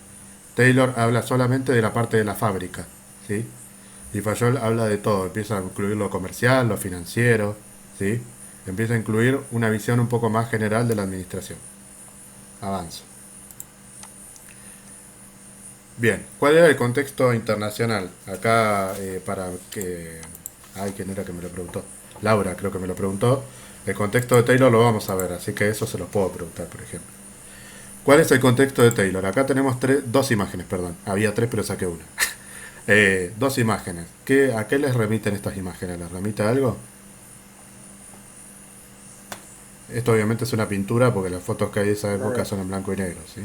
Taylor habla solamente de la parte de la fábrica, ¿sí? Y Fayol habla de todo, empieza a incluir lo comercial, lo financiero, ¿sí? Empieza a incluir una visión un poco más general de la administración. Avanzo. Bien, ¿cuál era el contexto internacional? Acá, para que... Ay, ¿quién era que me lo preguntó? Laura creo que me lo preguntó. El contexto de Taylor lo vamos a ver, así que eso se los puedo preguntar, por ejemplo. ¿Cuál es el contexto de Taylor? Acá tenemos dos imágenes, perdón. Había tres, pero saqué una. Dos imágenes. ¿A qué les remiten estas imágenes? ¿Les remite a algo? Esto obviamente es una pintura porque las fotos que hay de esa época son en blanco y negro, ¿sí?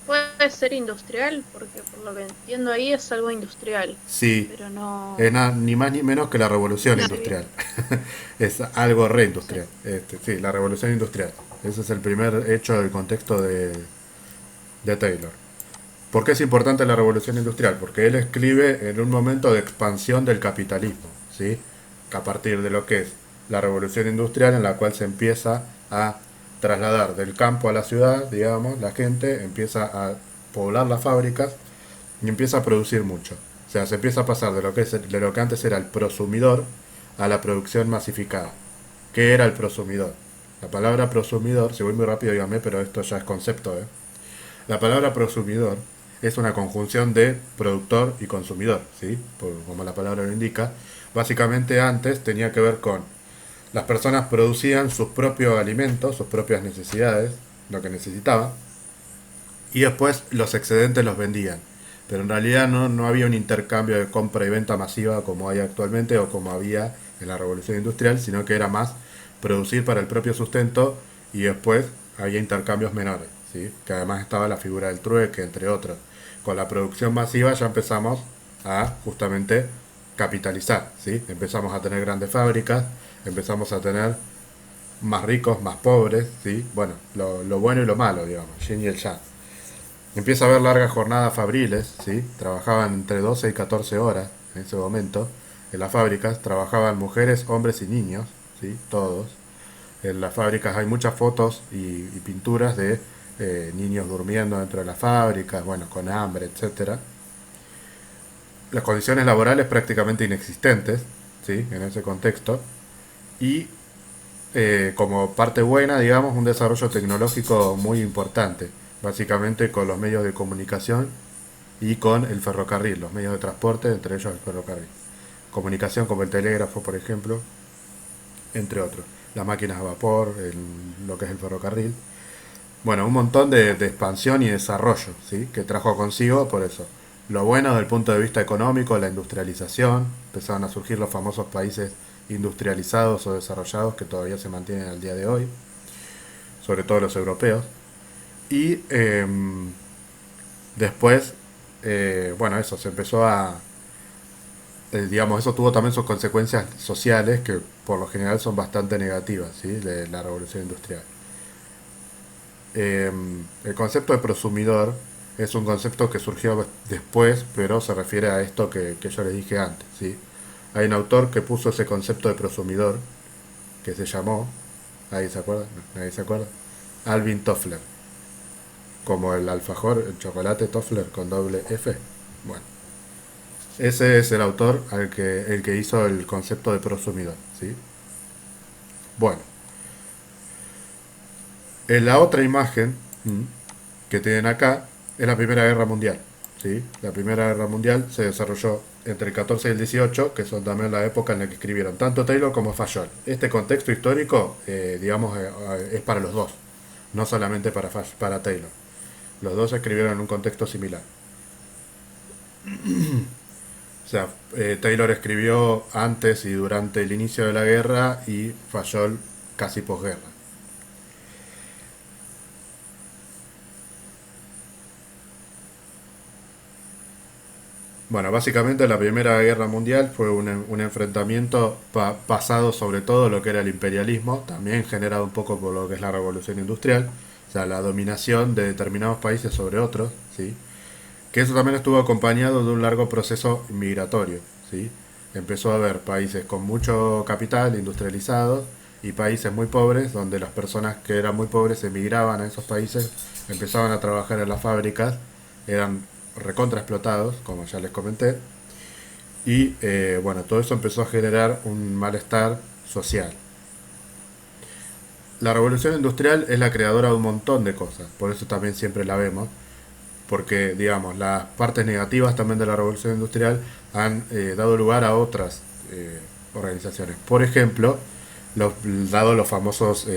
Puede ser industrial, porque por lo que entiendo ahí es algo industrial. Sí, Pero no... es ni más ni menos que la revolución industrial. Es algo reindustrial. Sí, la revolución industrial. Ese es el primer hecho del contexto de Taylor. ¿Por qué es importante la revolución industrial? Porque él escribe en un momento de expansión del capitalismo, ¿sí? A partir de lo que es la revolución industrial, en la cual se empieza a trasladar del campo a la ciudad, digamos, la gente empieza a poblar las fábricas y empieza a producir mucho. O sea, se empieza a pasar de lo que antes era el prosumidor a la producción masificada. ¿Qué era el prosumidor? La palabra prosumidor, si voy muy rápido dígame, pero esto ya es concepto, ¿eh? La palabra prosumidor es una conjunción de productor y consumidor, ¿sí? Como la palabra lo indica. Básicamente antes tenía que ver con las personas producían sus propios alimentos, sus propias necesidades, lo que necesitaban, y después los excedentes los vendían. Pero en realidad no había un intercambio de compra y venta masiva como hay actualmente o como había en la revolución industrial, sino que era más producir para el propio sustento y después había intercambios menores, ¿sí? Que además estaba la figura del trueque, entre otros. Con la producción masiva ya empezamos a justamente capitalizar, ¿sí? Empezamos a tener grandes fábricas, empezamos a tener más ricos, más pobres, ¿sí? Bueno, lo bueno y lo malo, digamos, yin y el yang. Empieza a haber largas jornadas fabriles, ¿sí? Trabajaban entre 12 y 14 horas en ese momento. En las fábricas trabajaban mujeres, hombres y niños, ¿sí? Todos. En las fábricas hay muchas fotos y pinturas de niños durmiendo dentro de las fábricas, bueno, con hambre, etcétera. Las condiciones laborales prácticamente inexistentes, ¿sí? En ese contexto. Y como parte buena, digamos, un desarrollo tecnológico muy importante, básicamente con los medios de comunicación y con el ferrocarril, los medios de transporte, entre ellos el ferrocarril. Comunicación como el telégrafo, por ejemplo, entre otros. Las máquinas a vapor, lo que es el ferrocarril. Bueno, un montón de expansión y desarrollo, ¿sí? Que trajo consigo, por eso, lo bueno desde el punto de vista económico, la industrialización, empezaron a surgir los famosos países industrializados o desarrollados que todavía se mantienen al día de hoy, sobre todo los europeos. Y después, bueno, eso se empezó a, digamos, eso tuvo también sus consecuencias sociales que por lo general son bastante negativas, ¿sí? De la revolución industrial. El concepto de prosumidor es un concepto que surgió después, pero se refiere a esto que yo les dije antes, ¿sí? Hay un autor que puso ese concepto de prosumidor que se llamó, ¿nadie se acuerda? ¿Nadie se acuerda? Alvin Toffler, como el alfajor, el chocolate Toffler con doble F. Bueno, ese es el autor el que hizo el concepto de prosumidor, ¿sí? Bueno, en la otra imagen que tienen acá es la Primera Guerra Mundial, ¿sí? La Primera Guerra Mundial se desarrolló entre el 14 y el 18, que son también la época en la que escribieron tanto Taylor como Fayol. Este contexto histórico, digamos, es para los dos, no solamente para Taylor. Los dos escribieron en un contexto similar. O sea, Taylor escribió antes y durante el inicio de la guerra y Fayol casi posguerra. Bueno, básicamente la Primera Guerra Mundial fue un enfrentamiento basado sobre todo en lo que era el imperialismo, también generado un poco por lo que es la Revolución Industrial, o sea, la dominación de determinados países sobre otros, ¿sí? Que eso también estuvo acompañado de un largo proceso migratorio, ¿sí? Empezó a haber países con mucho capital industrializados y países muy pobres, donde las personas que eran muy pobres emigraban a esos países, empezaban a trabajar en las fábricas, eran recontra explotados, como ya les comenté, y bueno, todo eso empezó a generar un malestar social. La revolución industrial es la creadora de un montón de cosas, por eso también siempre la vemos, porque digamos, las partes negativas también de la revolución industrial han dado lugar a otras organizaciones. Por ejemplo, dado los famosos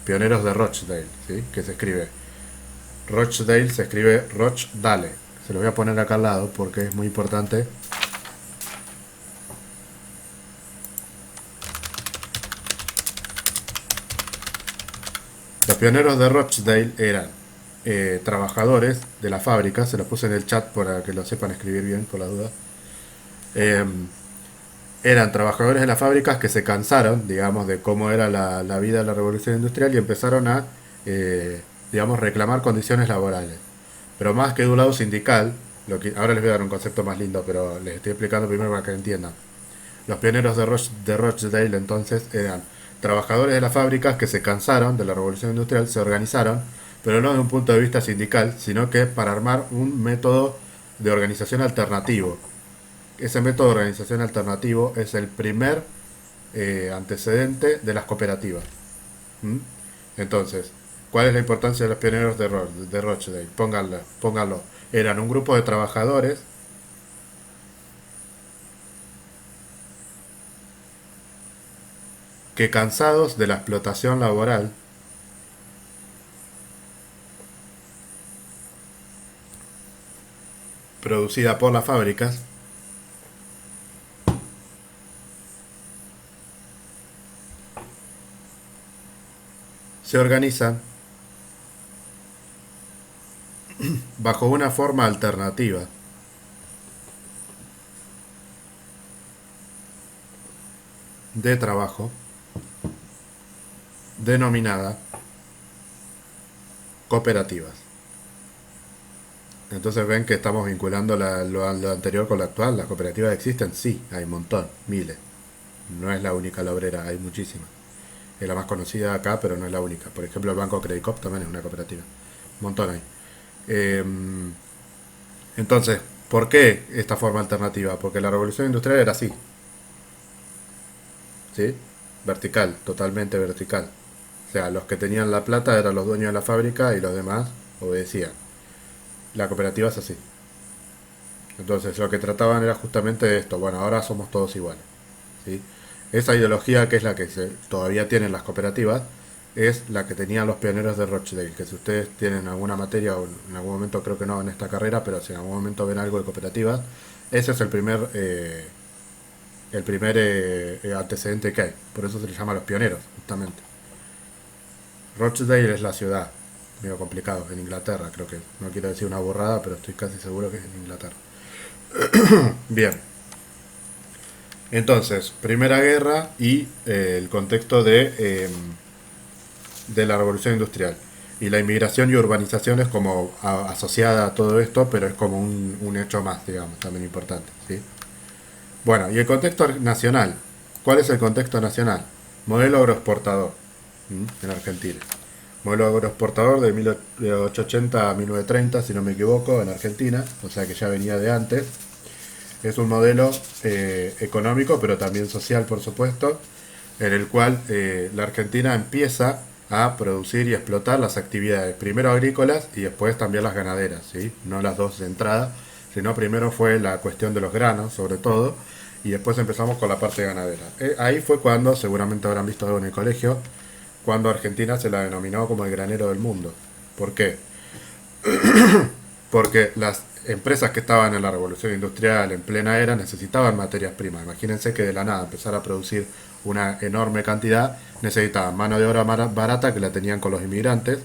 pioneros de Rochdale, ¿sí? Que se escribe Rochdale, se escribe Rochdale. Se lo voy a poner acá al lado porque es muy importante. Los pioneros de Rochdale eran trabajadores de la fábrica, se los puse en el chat para que lo sepan escribir bien por la duda. Eran trabajadores de las fábricas que se cansaron, digamos, de cómo era la vida de la revolución industrial y empezaron a, digamos, reclamar condiciones laborales. Pero más que de un lado sindical, ahora les voy a dar un concepto más lindo, pero les estoy explicando primero para que entiendan. Los pioneros de Rochdale entonces eran trabajadores de las fábricas que se cansaron de la revolución industrial, se organizaron, pero no desde un punto de vista sindical, sino que para armar un método de organización alternativo. Ese método de organización alternativo es el primer antecedente de las cooperativas. Entonces, ¿cuál es la importancia de los pioneros de Rochdale? Pónganlo. Eran un grupo de trabajadores que, cansados de la explotación laboral, producida por las fábricas, se organizan bajo una forma alternativa de trabajo denominada cooperativas. Entonces ven que estamos vinculando lo anterior con lo actual. ¿Las cooperativas existen? Sí, hay un montón, miles. No es la única la obrera, hay muchísimas. Es la más conocida acá, pero no es la única. Por ejemplo, el Banco Credit Corp también es una cooperativa. Un montón hay. Entonces, ¿por qué esta forma alternativa? Porque la revolución industrial era así. ¿Sí? Vertical, totalmente vertical. O sea, los que tenían la plata eran los dueños de la fábrica y los demás obedecían. La cooperativa es así. Entonces, lo que trataban era justamente de esto. Bueno, ahora somos todos iguales. ¿Sí? Esa ideología, que es la que todavía tienen las cooperativas, es la que tenían los pioneros de Rochdale. Que si ustedes tienen alguna materia, o en algún momento, creo que no en esta carrera, pero si en algún momento ven algo de cooperativas, ese es el primer antecedente que hay. Por eso se les llama los pioneros, justamente. Rochdale es la ciudad, medio complicado, en Inglaterra, creo que. No quiero decir una borrada, pero estoy casi seguro que es en Inglaterra. Bien. Entonces, Primera Guerra y el contexto de la revolución industrial. Y la inmigración y urbanización es como asociada a todo esto, pero es como un hecho más, digamos, también importante, ¿sí? Bueno, y el contexto nacional. ¿Cuál es el contexto nacional? Modelo agroexportador en Argentina. Modelo agroexportador de 1880 a 1930, si no me equivoco, en Argentina, o sea que ya venía de antes. Es un modelo económico, pero también social, por supuesto, en el cual la Argentina empieza a producir y explotar las actividades, primero agrícolas y después también las ganaderas, ¿sí? No las dos de entrada, sino primero fue la cuestión de los granos, sobre todo, y después empezamos con la parte ganadera. Ahí fue cuando, seguramente habrán visto algo en el colegio, cuando Argentina se la denominó como el granero del mundo. ¿Por qué? Porque las empresas que estaban en la revolución industrial en plena era necesitaban materias primas. Imagínense que de la nada empezar a producir una enorme cantidad, necesitaban mano de obra barata, que la tenían con los inmigrantes,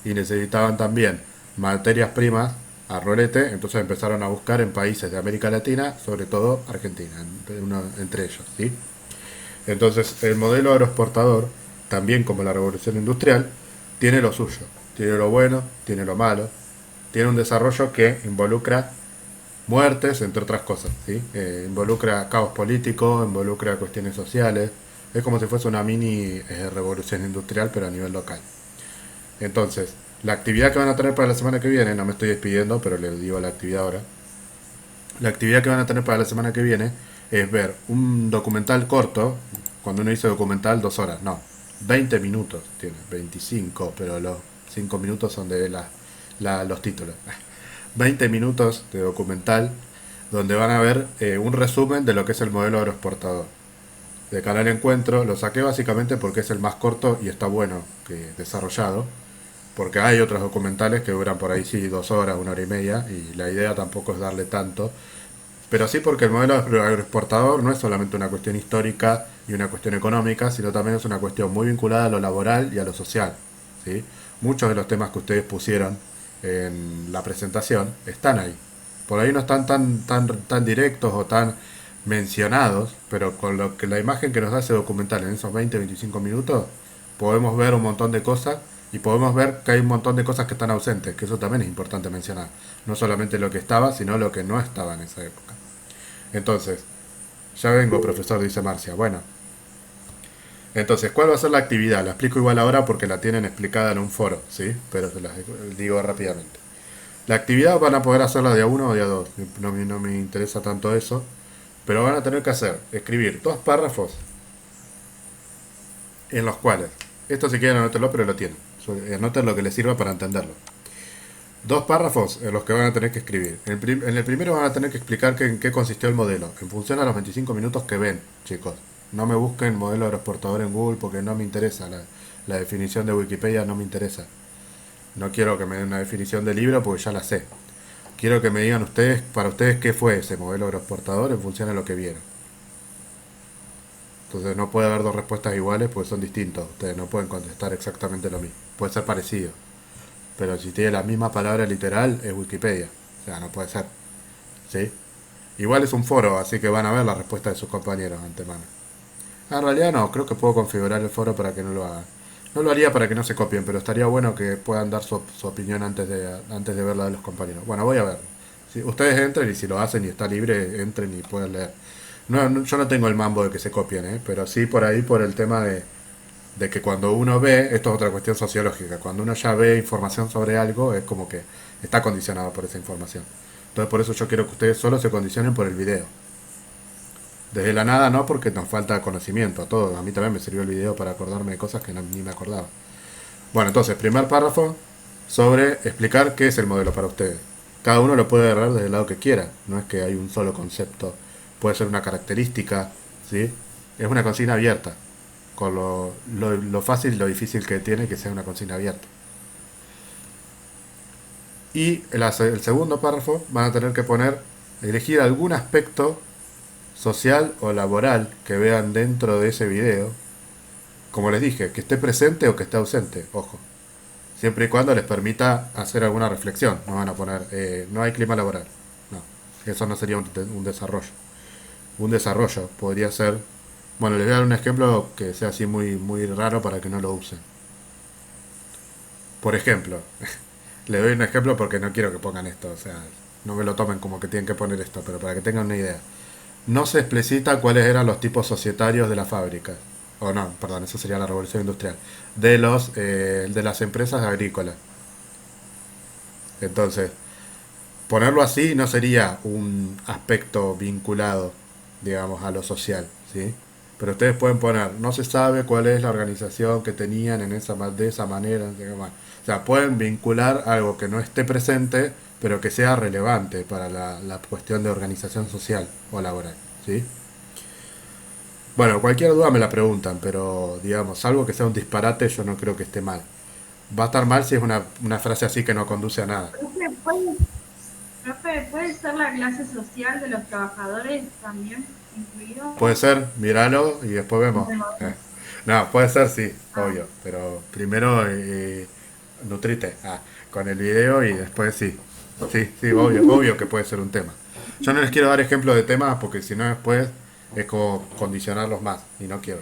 y necesitaban también materias primas a rolete. Entonces empezaron a buscar en países de América Latina, sobre todo Argentina, entre ellos, ¿sí? Entonces el modelo agroexportador, también como la revolución industrial, tiene lo suyo, tiene lo bueno, tiene lo malo, tiene un desarrollo que involucra muertes, entre otras cosas, ¿sí? Involucra caos político, involucra cuestiones sociales, Es como si fuese una mini revolución industrial, pero a nivel local. Entonces, la actividad que van a tener para la semana que viene, no me estoy despidiendo, pero les digo la actividad ahora. La actividad que van a tener para la semana que viene es ver un documental corto. Cuando uno dice documental, 2 horas, no, 20 minutos tiene, 25, pero los 5 minutos son de los títulos. 20 minutos de documental donde van a ver un resumen de lo que es el modelo agroexportador. De Canal Encuentro lo saqué básicamente porque es el más corto y está bueno que desarrollado, porque hay otros documentales que duran por ahí sí 2 horas, 1 hora y media, y la idea tampoco es darle tanto, pero sí porque el modelo agroexportador no es solamente una cuestión histórica y una cuestión económica, sino también es una cuestión muy vinculada a lo laboral y a lo social, ¿sí? Muchos de los temas que ustedes pusieron en la presentación están ahí. Por ahí no están tan directos o tan mencionados, pero con lo que la imagen que nos da ese documental en esos 20-25 minutos, podemos ver un montón de cosas y podemos ver que hay un montón de cosas que están ausentes, que eso también es importante mencionar. No solamente lo que estaba, sino lo que no estaba en esa época. Entonces, ya vengo, profesor, dice Marcia. Bueno, entonces, ¿cuál va a ser la actividad? La explico igual ahora porque la tienen explicada en un foro, ¿sí? Pero se las digo rápidamente. La actividad van a poder hacerla de a 1 o de a 2. No me interesa tanto eso. Pero van a tener que escribir 2 párrafos en los cuales, esto si quieren anótenlo, pero lo tienen. Anoten lo que les sirva para entenderlo. 2 párrafos en los que van a tener que escribir. En el primero van a tener que explicar en qué consistió el modelo, en función a los 25 minutos que ven, chicos. No me busquen modelo agroexportador en Google porque no me interesa. La definición de Wikipedia no me interesa. No quiero que me den una definición de libro porque ya la sé. Quiero que me digan ustedes, para ustedes, qué fue ese modelo agroexportador en función a lo que vieron. Entonces no puede haber 2 respuestas iguales porque son distintos. Ustedes no pueden contestar exactamente lo mismo. Puede ser parecido. Pero si tiene la misma palabra literal, es Wikipedia. O sea, no puede ser. ¿Sí? Igual es un foro, así que van a ver la respuesta de sus compañeros antemano. En realidad no, creo que puedo configurar el foro para que no lo hagan. No lo haría para que no se copien, pero estaría bueno que puedan dar su opinión antes de ver la de los compañeros. Bueno, voy a ver. Si ustedes entren y si lo hacen y está libre, entren y pueden leer. Yo no tengo el mambo de que se copien, pero sí por ahí por el tema de que cuando uno ve, esto es otra cuestión sociológica, cuando uno ya ve información sobre algo, es como que está condicionado por esa información. Entonces por eso yo quiero que ustedes solo se condicionen por el video. Desde la nada no, porque nos falta conocimiento a todos. A mí también me sirvió el video para acordarme de cosas que ni me acordaba. Bueno, entonces, primer párrafo sobre explicar qué es el modelo para ustedes. Cada uno lo puede agarrar desde el lado que quiera. No es que hay un solo concepto. Puede ser una característica, ¿sí? Es una consigna abierta. Con lo fácil y lo difícil que tiene que sea una consigna abierta. Y el segundo párrafo van a tener que elegir algún aspecto social o laboral que vean dentro de ese video. Como les dije, que esté presente o que esté ausente, ojo. Siempre y cuando les permita hacer alguna reflexión. No van a poner, no hay clima laboral. No, eso no sería un desarrollo. Un desarrollo podría ser, bueno, les voy a dar un ejemplo que sea así muy, muy raro para que no lo usen. Por ejemplo, les doy un ejemplo porque no quiero que pongan esto, o sea, no me lo tomen como que tienen que poner esto, pero para que tengan una idea. No se explicita cuáles eran los tipos societarios de la fábrica. O no, perdón, eso sería la revolución industrial. De las empresas agrícolas. Entonces, ponerlo así no sería un aspecto vinculado, digamos, a lo social, ¿sí? Pero ustedes pueden poner, no se sabe cuál es la organización que tenían de esa manera. O sea, pueden vincular algo que no esté presente, pero que sea relevante para la cuestión de organización social o laboral, ¿sí? Bueno, cualquier duda me la preguntan, pero digamos, salvo que sea un disparate, yo no creo que esté mal. Va a estar mal si es una frase así que no conduce a nada. Profe, ¿puede ser la clase social de los trabajadores también incluido? Puede ser, míralo y después vemos. No, puede ser, sí, obvio, pero primero nutrite con el video y después sí. Sí, obvio que puede ser un tema. Yo no les quiero dar ejemplos de temas porque si no después es como condicionarlos más y no quiero.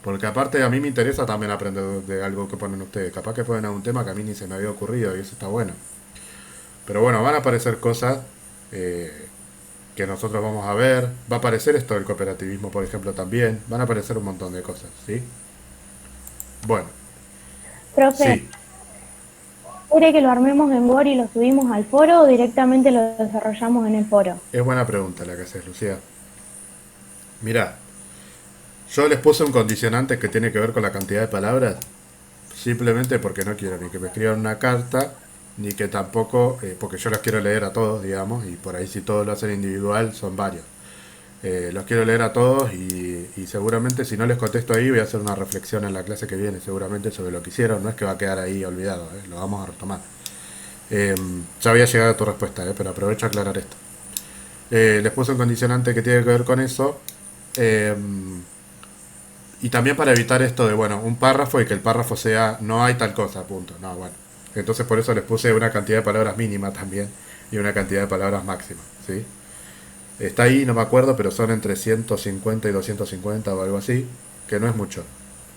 Porque aparte a mí me interesa también aprender de algo que ponen ustedes. Capaz que ponen algún tema que a mí ni se me había ocurrido y eso está bueno. Pero bueno, van a aparecer cosas que nosotros vamos a ver. Va a aparecer esto del cooperativismo, por ejemplo, también. Van a aparecer un montón de cosas, ¿sí? Bueno, Profe, sí. ¿quiere que lo armemos en Word y lo subimos al foro o directamente lo desarrollamos en el foro? Es buena pregunta la que haces, Lucía. Mirá, yo les puse un condicionante que tiene que ver con la cantidad de palabras, simplemente porque no quiero ni que me escriban una carta, ni que tampoco, porque yo las quiero leer a todos, digamos, y por ahí si todos lo hacen individual son varios. Los quiero leer a todos y seguramente si no les contesto ahí voy a hacer una reflexión en la clase que viene, seguramente sobre lo que hicieron, no es que va a quedar ahí olvidado, lo vamos a retomar. Ya había llegado a tu respuesta, pero aprovecho a aclarar esto. Les puse un condicionante que tiene que ver con eso. Y también para evitar esto de, bueno, un párrafo y que el párrafo sea, no hay tal cosa, punto. No, bueno. Entonces por eso les puse una cantidad de palabras mínima también y una cantidad de palabras máxima, ¿sí? Está ahí, no me acuerdo, pero son entre 150 y 250 o algo así, que no es mucho,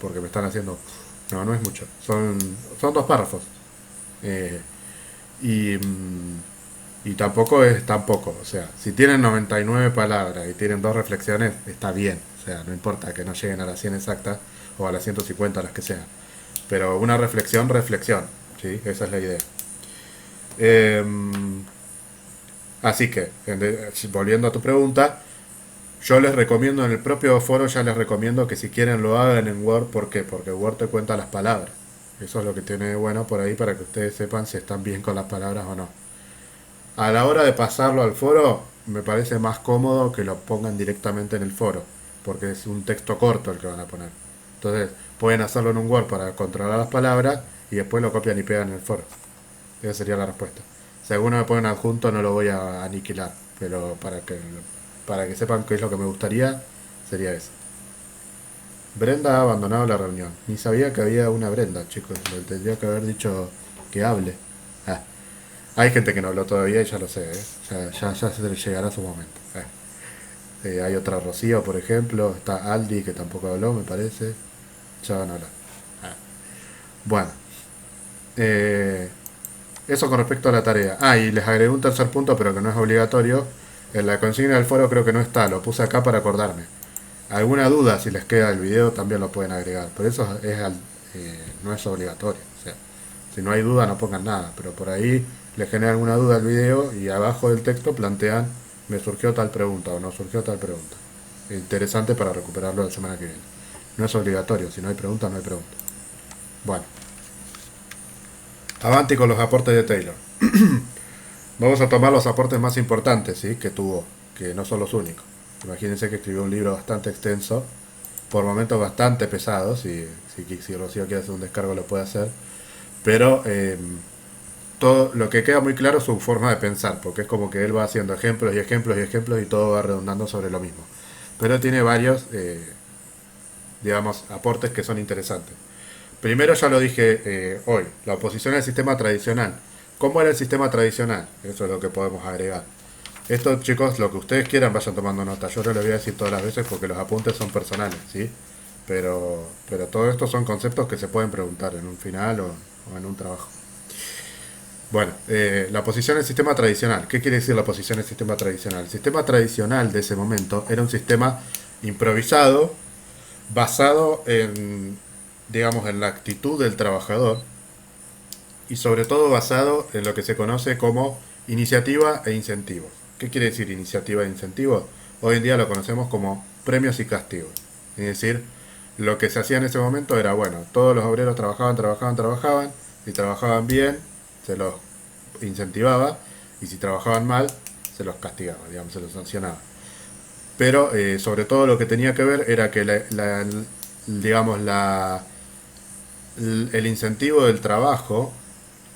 porque me están haciendo... No, no es mucho. Son 2 párrafos. Y, y tampoco es tan poco. O sea, si tienen 99 palabras y tienen 2 reflexiones, está bien. O sea, no importa que no lleguen a las 100 exactas o a las 150, las que sean. Pero una reflexión, ¿sí? Esa es la idea. Así que, volviendo a tu pregunta, yo les recomiendo en el propio foro, ya les recomiendo que si quieren lo hagan en Word. ¿Por qué? Porque Word te cuenta las palabras. Eso es lo que tiene de bueno por ahí para que ustedes sepan si están bien con las palabras o no. A la hora de pasarlo al foro, me parece más cómodo que lo pongan directamente en el foro, porque es un texto corto el que van a poner. Entonces, pueden hacerlo en un Word para controlar las palabras y después lo copian y pegan en el foro. Esa sería la respuesta. Si alguno me pone adjunto no lo voy a aniquilar, pero para que sepan qué es lo que me gustaría, sería eso. Brenda ha abandonado la reunión. Ni sabía que había una Brenda, chicos. Le tendría que haber dicho que hable. Hay gente que no habló todavía y ya lo sé, ya se le llegará su momento. Hay otra Rocío, por ejemplo. Está Aldi, que tampoco habló, me parece. Ya van a hablar. Bueno. Eso con respecto a la tarea. Y les agregué un tercer punto, pero que no es obligatorio. En la consigna del foro creo que no está. Lo puse acá para acordarme. Alguna duda, si les queda el video, también lo pueden agregar. Pero eso no es obligatorio. O sea, si no hay duda, no pongan nada. Pero por ahí les genera alguna duda el video y abajo del texto plantean: me surgió tal pregunta o no surgió tal pregunta. Interesante para recuperarlo la semana que viene. No es obligatorio. Si no hay pregunta, no hay pregunta. Bueno. Avanti con los aportes de Taylor. Vamos a tomar los aportes más importantes, ¿sí? Que tuvo, que no son los únicos. Imagínense que escribió un libro bastante extenso, por momentos bastante pesado. Si Rocío quiere hacer un descargo lo puede hacer, pero todo lo que queda muy claro es su forma de pensar, porque es como que él va haciendo ejemplos y ejemplos y ejemplos y todo va redundando sobre lo mismo, pero tiene varios digamos, aportes que son interesantes. Primero, ya lo dije hoy, la oposición al sistema tradicional. ¿Cómo era el sistema tradicional? Eso es lo que podemos agregar. Esto, chicos, lo que ustedes quieran, vayan tomando nota. Yo no lo voy a decir todas las veces porque los apuntes son personales, ¿sí? Pero todo esto son conceptos que se pueden preguntar en un final o en un trabajo. Bueno, la oposición al sistema tradicional. ¿Qué quiere decir la oposición al sistema tradicional? El sistema tradicional de ese momento era un sistema improvisado, basado en, digamos, en la actitud del trabajador y sobre todo basado en lo que se conoce como iniciativa e incentivos. ¿Qué quiere decir iniciativa e incentivos? Hoy en día lo conocemos como premios y castigos. Es decir, lo que se hacía en ese momento era, bueno, todos los obreros trabajaban, si trabajaban bien, se los incentivaba, y si trabajaban mal, se los castigaba, digamos, se los sancionaba. Pero sobre todo lo que tenía que ver era que el incentivo del trabajo,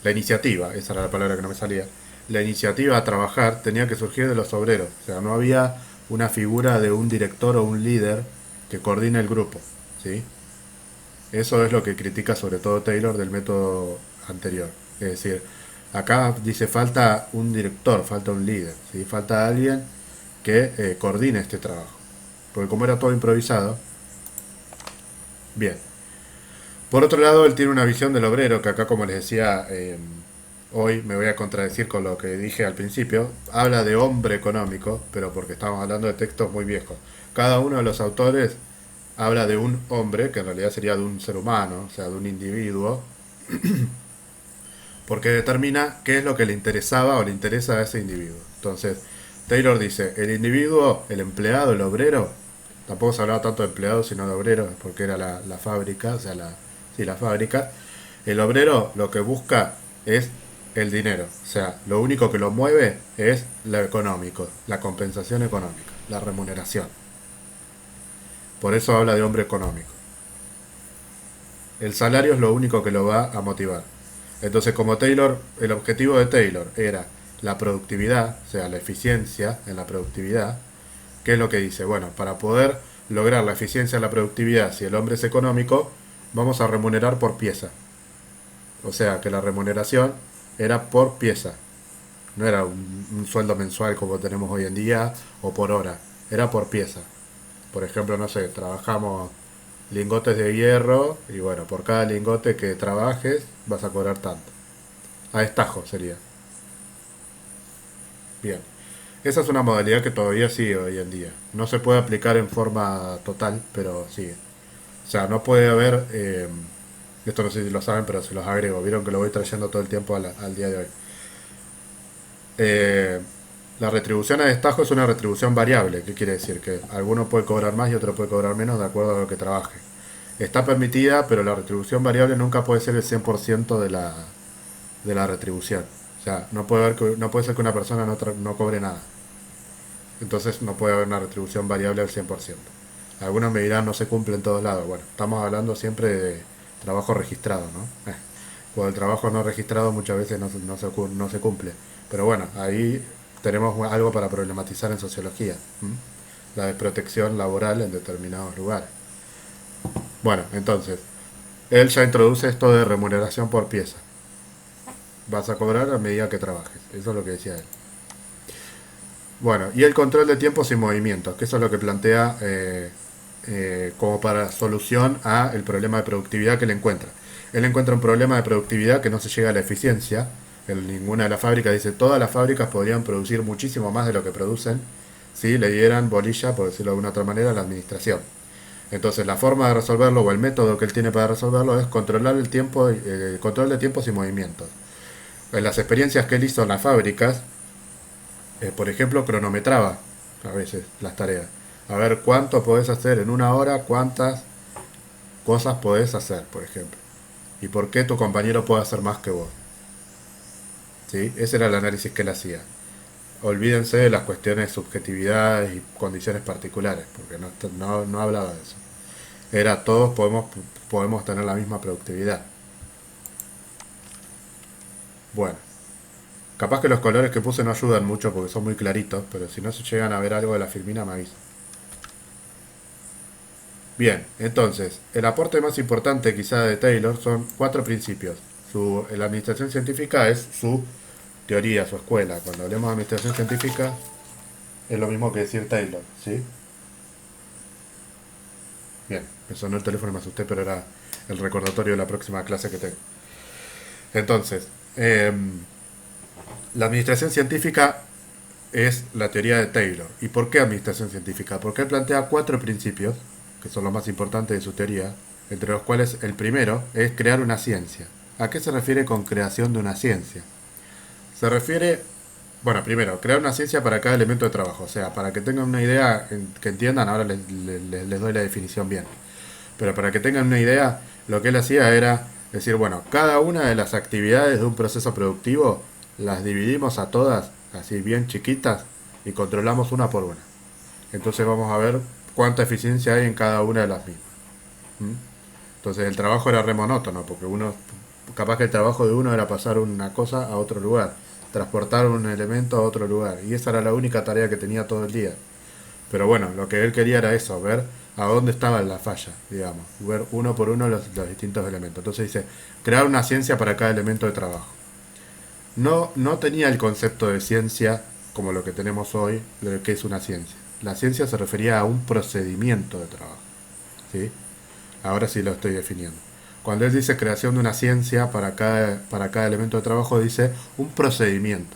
la iniciativa, esa era la palabra que no me salía, la iniciativa a trabajar tenía que surgir de los obreros. O sea, no había una figura de un director o un líder que coordine el grupo, ¿sí? Eso es lo que critica sobre todo Taylor del método anterior. Es decir, acá dice falta un director, falta un líder, ¿sí? Falta alguien que coordine este trabajo. Porque como era todo improvisado. Bien. Por otro lado, él tiene una visión del obrero, que acá, como les decía, hoy me voy a contradecir con lo que dije al principio, habla de hombre económico, pero porque estamos hablando de textos muy viejos. Cada uno de los autores habla de un hombre, que en realidad sería de un ser humano, o sea, de un individuo, porque determina qué es lo que le interesaba o le interesa a ese individuo. Entonces, Taylor dice, el individuo, el empleado, el obrero, tampoco se hablaba tanto de empleado sino de obrero, porque era la fábrica, o sea, la fábrica. El obrero lo que busca es el dinero, o sea, lo único que lo mueve es lo económico, la compensación económica, la remuneración. Por eso habla de hombre económico. El salario es lo único que lo va a motivar. Entonces, como Taylor, el objetivo de Taylor era la productividad, o sea, la eficiencia en la productividad, ¿qué es lo que dice? Bueno, para poder lograr la eficiencia en la productividad, si el hombre es económico, vamos a remunerar por pieza. O sea, que la remuneración era por pieza. No era un sueldo mensual como tenemos hoy en día o por hora, era por pieza. Por ejemplo, no sé, trabajamos lingotes de hierro y bueno, por cada lingote que trabajes vas a cobrar tanto. A destajo sería. Bien. Esa es una modalidad que todavía sigue hoy en día. No se puede aplicar en forma total, pero sigue. O sea, no puede haber... esto no sé si lo saben, pero se los agrego. Vieron que lo voy trayendo todo el tiempo al día de hoy. La retribución a destajo es una retribución variable. ¿Qué quiere decir? Que alguno puede cobrar más y otro puede cobrar menos de acuerdo a lo que trabaje. Está permitida, pero la retribución variable nunca puede ser el 100% de la retribución. O sea, no puede ser que una persona no cobre nada. Entonces no puede haber una retribución variable al 100%. Algunos me dirán, no se cumple en todos lados. Bueno, estamos hablando siempre de trabajo registrado, ¿no? Cuando el trabajo no registrado muchas veces no se cumple. Pero bueno, ahí tenemos algo para problematizar en sociología. La desprotección laboral en determinados lugares. Bueno, entonces, él ya introduce esto de remuneración por pieza. Vas a cobrar a medida que trabajes. Eso es lo que decía él. Bueno, y el control de tiempos y movimientos, que eso es lo que plantea como para solución a el problema de productividad que él encuentra. Él encuentra un problema de productividad que no se llega a la eficiencia. En ninguna de las fábricas dice, todas las fábricas podrían producir muchísimo más de lo que producen si le dieran bolilla, por decirlo de alguna otra manera, a la administración. Entonces la forma de resolverlo o el método que él tiene para resolverlo es controlar el tiempo, control de tiempos y movimientos. En las experiencias que él hizo en las fábricas, por ejemplo, cronometraba a veces las tareas. A ver cuánto podés hacer en una hora, cuántas cosas podés hacer, por ejemplo. Y por qué tu compañero puede hacer más que vos. ¿Sí? Ese era el análisis que él hacía. Olvídense de las cuestiones de subjetividades y condiciones particulares, porque no hablaba de eso. Era todos podemos tener la misma productividad. Bueno. Capaz que los colores que puse no ayudan mucho porque son muy claritos, pero si no se llegan a ver algo de la filmina me aviso. Bien, entonces, el aporte más importante quizá de Taylor son 4 principios. La administración científica es su teoría, su escuela. Cuando hablemos de administración científica es lo mismo que decir Taylor, ¿sí? Bien, me sonó el teléfono y me asusté, pero era el recordatorio de la próxima clase que tengo. Entonces, la administración científica es la teoría de Taylor. ¿Y por qué administración científica? Porque él plantea 4 principios, que son los más importantes de su teoría, entre los cuales el primero es crear una ciencia. ¿A qué se refiere con creación de una ciencia? Se refiere, bueno, primero, crear una ciencia para cada elemento de trabajo. O sea, para que tengan una idea, que entiendan, ahora les doy la definición bien. Pero para que tengan una idea, lo que él hacía era decir, bueno, cada una de las actividades de un proceso productivo las dividimos a todas, así bien chiquitas, y controlamos una por una. Entonces vamos a ver cuánta eficiencia hay en cada una de las mismas. Entonces el trabajo era re monótono, porque capaz que el trabajo de uno era pasar una cosa a otro lugar, transportar un elemento a otro lugar, y esa era la única tarea que tenía todo el día. Pero bueno, lo que él quería era eso, ver a dónde estaba la falla, digamos, ver uno por uno los distintos elementos. Entonces dice, crear una ciencia para cada elemento de trabajo. No tenía el concepto de ciencia como lo que tenemos hoy, de qué es una ciencia. La ciencia se refería a un procedimiento de trabajo, ¿sí? Ahora sí lo estoy definiendo. Cuando él dice creación de una ciencia para cada elemento de trabajo, dice un procedimiento.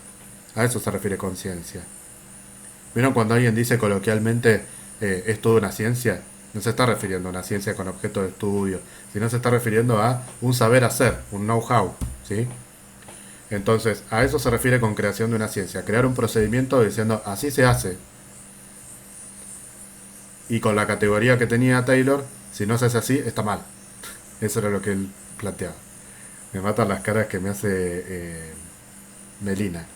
A eso se refiere con ciencia. ¿Vieron cuando alguien dice coloquialmente es toda una ciencia? No se está refiriendo a una ciencia con objeto de estudio, sino se está refiriendo a un saber hacer, un know-how, ¿sí? Entonces, a eso se refiere con creación de una ciencia. Crear un procedimiento diciendo, así se hace. Y con la categoría que tenía Taylor, si no se hace así, está mal. Eso era lo que él planteaba. Me matan las caras que me hace Melina.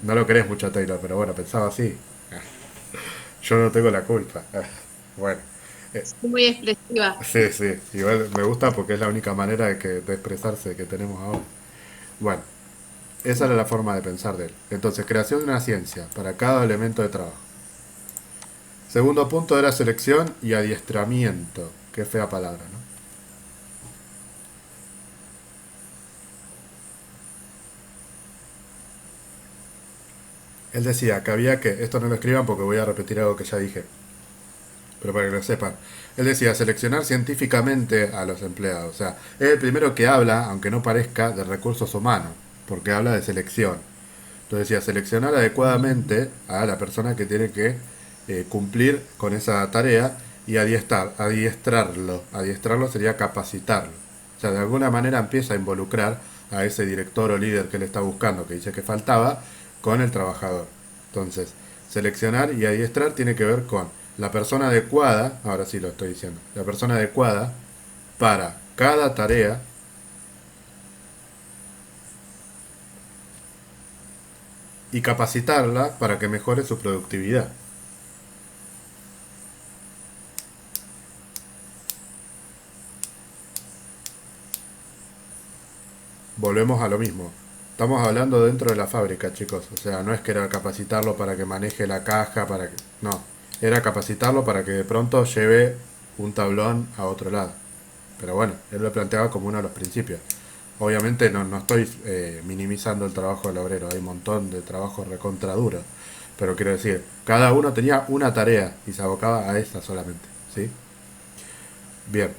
No lo querés mucho a Taylor, pero bueno, pensaba así. Yo no tengo la culpa. Bueno. Muy expresiva. Sí, sí. Igual me gusta porque es la única manera de expresarse que tenemos ahora. Bueno, esa era la forma de pensar de él. Entonces, creación de una ciencia para cada elemento de trabajo. Segundo punto era selección y adiestramiento. Qué fea palabra, ¿no? Él decía que había que, esto no lo escriban porque voy a repetir algo que ya dije, pero para que lo sepan. Él decía seleccionar científicamente a los empleados. O sea, es el primero que habla, aunque no parezca, de recursos humanos, porque habla de selección. Entonces decía seleccionar adecuadamente a la persona que tiene que cumplir con esa tarea y adiestrarlo. Adiestrarlo sería capacitarlo. O sea, de alguna manera empieza a involucrar a ese director o líder que le está buscando, que dice que faltaba, con el trabajador. Entonces, seleccionar y adiestrar tiene que ver con la persona adecuada, ahora sí lo estoy diciendo, la persona adecuada para cada tarea y capacitarla para que mejore su productividad. Volvemos a lo mismo. Estamos hablando dentro de la fábrica, chicos. O sea, no es que era capacitarlo para que maneje la caja, para que... No, era capacitarlo para que de pronto lleve un tablón a otro lado. Pero bueno, él lo planteaba como uno de los principios. Obviamente no estoy minimizando el trabajo del obrero. Hay un montón de trabajo recontra duro. Pero quiero decir, cada uno tenía una tarea y se abocaba a esta solamente, ¿sí? Bien.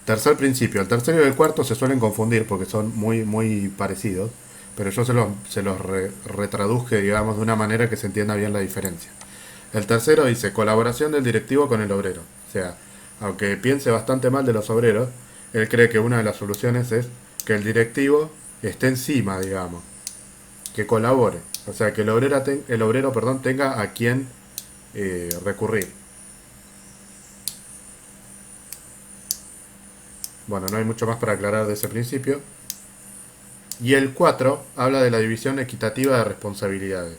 Tercer principio. El tercero y el cuarto se suelen confundir porque son muy parecidos, pero yo se los retraduje, digamos, de una manera que se entienda bien la diferencia. El tercero dice colaboración del directivo con el obrero. O sea, aunque piense bastante mal de los obreros, él cree que una de las soluciones es que el directivo esté encima, digamos, que colabore. O sea, que el obrero, tenga a quien recurrir. Bueno, no hay mucho más para aclarar de ese principio. Y el 4 habla de la división equitativa de responsabilidades.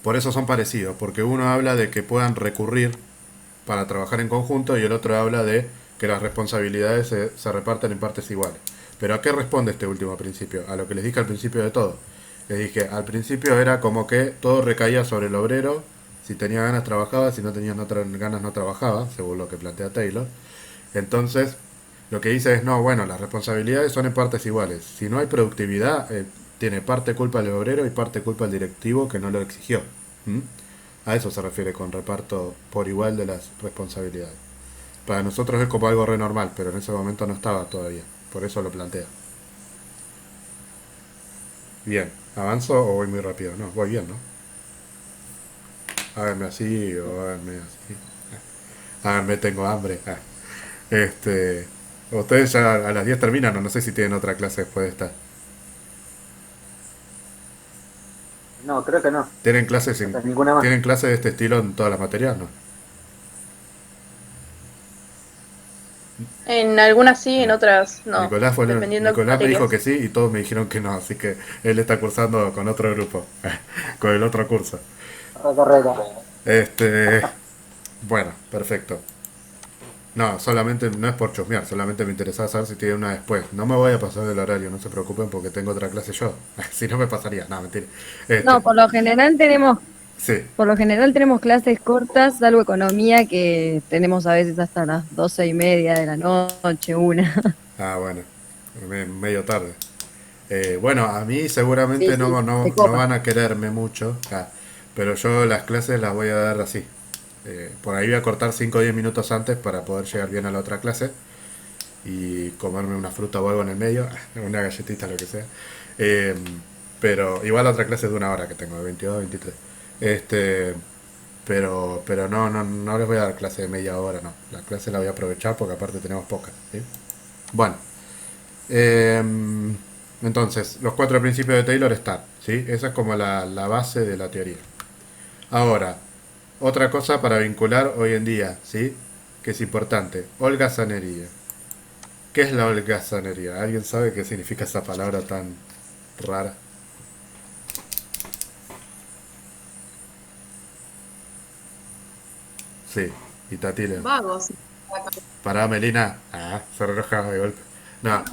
Por eso son parecidos, porque uno habla de que puedan recurrir para trabajar en conjunto y el otro habla de que las responsabilidades se reparten en partes iguales. Pero ¿a qué responde este último principio? A lo que les dije al principio de todo. Les dije, al principio era como que todo recaía sobre el obrero. Si tenía ganas trabajaba, si no tenía ganas no trabajaba, según lo que plantea Taylor. Entonces, lo que dice es, no, bueno, las responsabilidades son en partes iguales. Si no hay productividad, tiene parte culpa el obrero y parte culpa el directivo que no lo exigió. A eso se refiere con reparto por igual de las responsabilidades. Para nosotros es como algo re normal, pero en ese momento no estaba todavía. Por eso lo plantea. Bien, ¿avanzo o voy muy rápido? No, voy bien, ¿no? Háganme así o háganme así. Háganme, tengo hambre. Ustedes ya a las 10 terminan, o no sé si tienen otra clase después de esta. No, creo que no. ¿Tienen clases ninguna más. ¿Tienen clases de este estilo en todas las materias, no? En algunas sí, en otras no. Nicolás dependiendo de me dijo materias. que sí y todos me dijeron que no, así que él está cursando con otro grupo, con el otro curso. Correcto. Bueno, perfecto. No, solamente no es por chusmear, solamente me interesaba saber si tiene una después. No me voy a pasar del horario, no se preocupen porque tengo otra clase yo. Si no me pasaría, no, mentira. No, por lo general tenemos Sí, clases cortas, salvo economía, que tenemos a veces hasta las 12:30 de la noche, 1. bueno, medio tarde. Bueno, a mí seguramente Sí, no se copa. van a quererme mucho, pero yo las clases las voy a dar así, Por ahí voy a cortar 5 o 10 minutos antes para poder llegar bien a la otra clase y comerme una fruta o algo en el medio, una galletita, lo que sea. Eh, pero igual la otra clase es de 1 hora que tengo, de 22 a 23. Pero no les voy a dar clase de media hora, no. La clase la voy a aprovechar porque aparte tenemos pocas, ¿sí? Bueno, entonces, los 4 principios de Taylor están, ¿sí? Esa es como la base de la teoría. Ahora, otra cosa para vincular hoy en día, ¿sí? Que es importante, holgazanería. ¿Qué es la holgazanería? ¿Alguien sabe qué significa esa palabra tan rara? Sí, y Tatile. Vagos. Pará, Melina. Ah, se relojaba de golpe. No,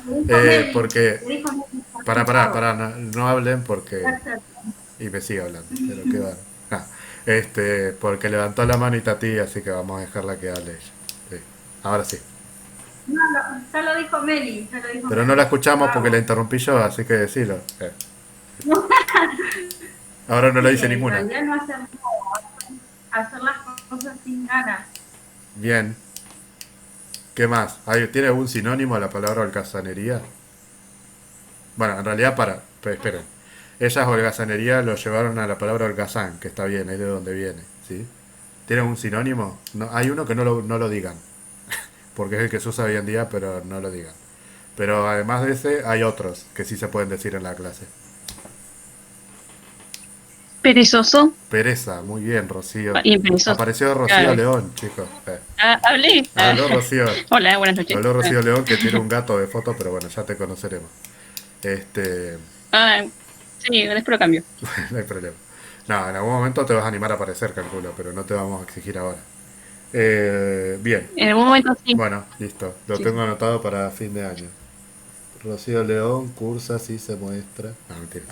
porque... Pará, no hablen porque... Y me sigue hablando, pero qué va. Ah, porque levantó la mano y Tati, así que vamos a dejarla que hable ella. Sí. Ahora sí. No, ya lo dijo Meli. Pero no la escuchamos porque la interrumpí yo, así que decilo. Ahora no la dice ninguna. En realidad no hacer nada, hacer las cosas sin ganas. Bien. ¿Qué más? ¿Tiene algún sinónimo a la palabra holgazanería? Bueno, en realidad esperen. Ellas holgazanería lo llevaron a la palabra holgazán, que está bien, es de donde viene, ¿sí? ¿Tiene un sinónimo? No, hay uno que no lo digan, porque es el que se usa hoy en día, pero no lo digan. Pero además de ese, hay otros que sí se pueden decir en la clase. Perezoso. Pereza, muy bien, Rocío. Y perezoso. Apareció Rocío Claro. León, chicos. Hablé. Habló Rocío. Hola, buenas noches. Habló Rocío León, que tiene un gato de foto, pero bueno, ya te conoceremos. Sí, después lo cambio. No hay problema. No, en algún momento te vas a animar a aparecer, calculo, pero no te vamos a exigir ahora. Bien. En algún momento sí. Bueno, listo. Lo tengo anotado para fin de año. Rocío León cursa, sí se muestra. No, mentira.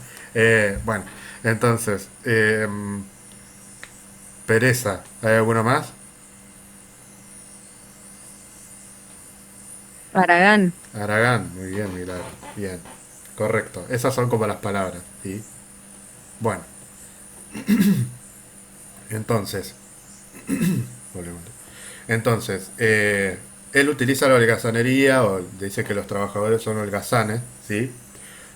Bueno, entonces, pereza. ¿Hay alguno más? Aragán. Aragán, muy bien, Milagro. Bien, correcto. Esas son como las palabras, ¿sí? Bueno. Entonces, él utiliza la holgazanería, o dice que los trabajadores son holgazanes, ¿sí?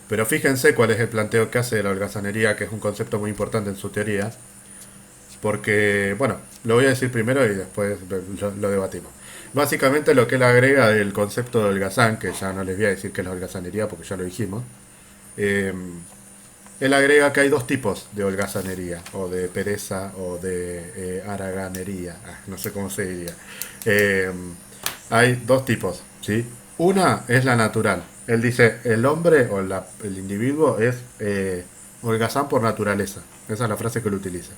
Pero fíjense cuál es el planteo que hace de la holgazanería, que es un concepto muy importante en su teoría, porque, bueno, lo voy a decir primero y después lo debatimos. Básicamente lo que él agrega del concepto de holgazán, que ya no les voy a decir que es la holgazanería porque ya lo dijimos, él agrega que hay 2 tipos de holgazanería, o de pereza, o de araganería, no sé cómo se diría. Hay 2 tipos, ¿sí? Una es la natural. Él dice, el hombre o el individuo es holgazán por naturaleza. Esa es la frase que él utiliza.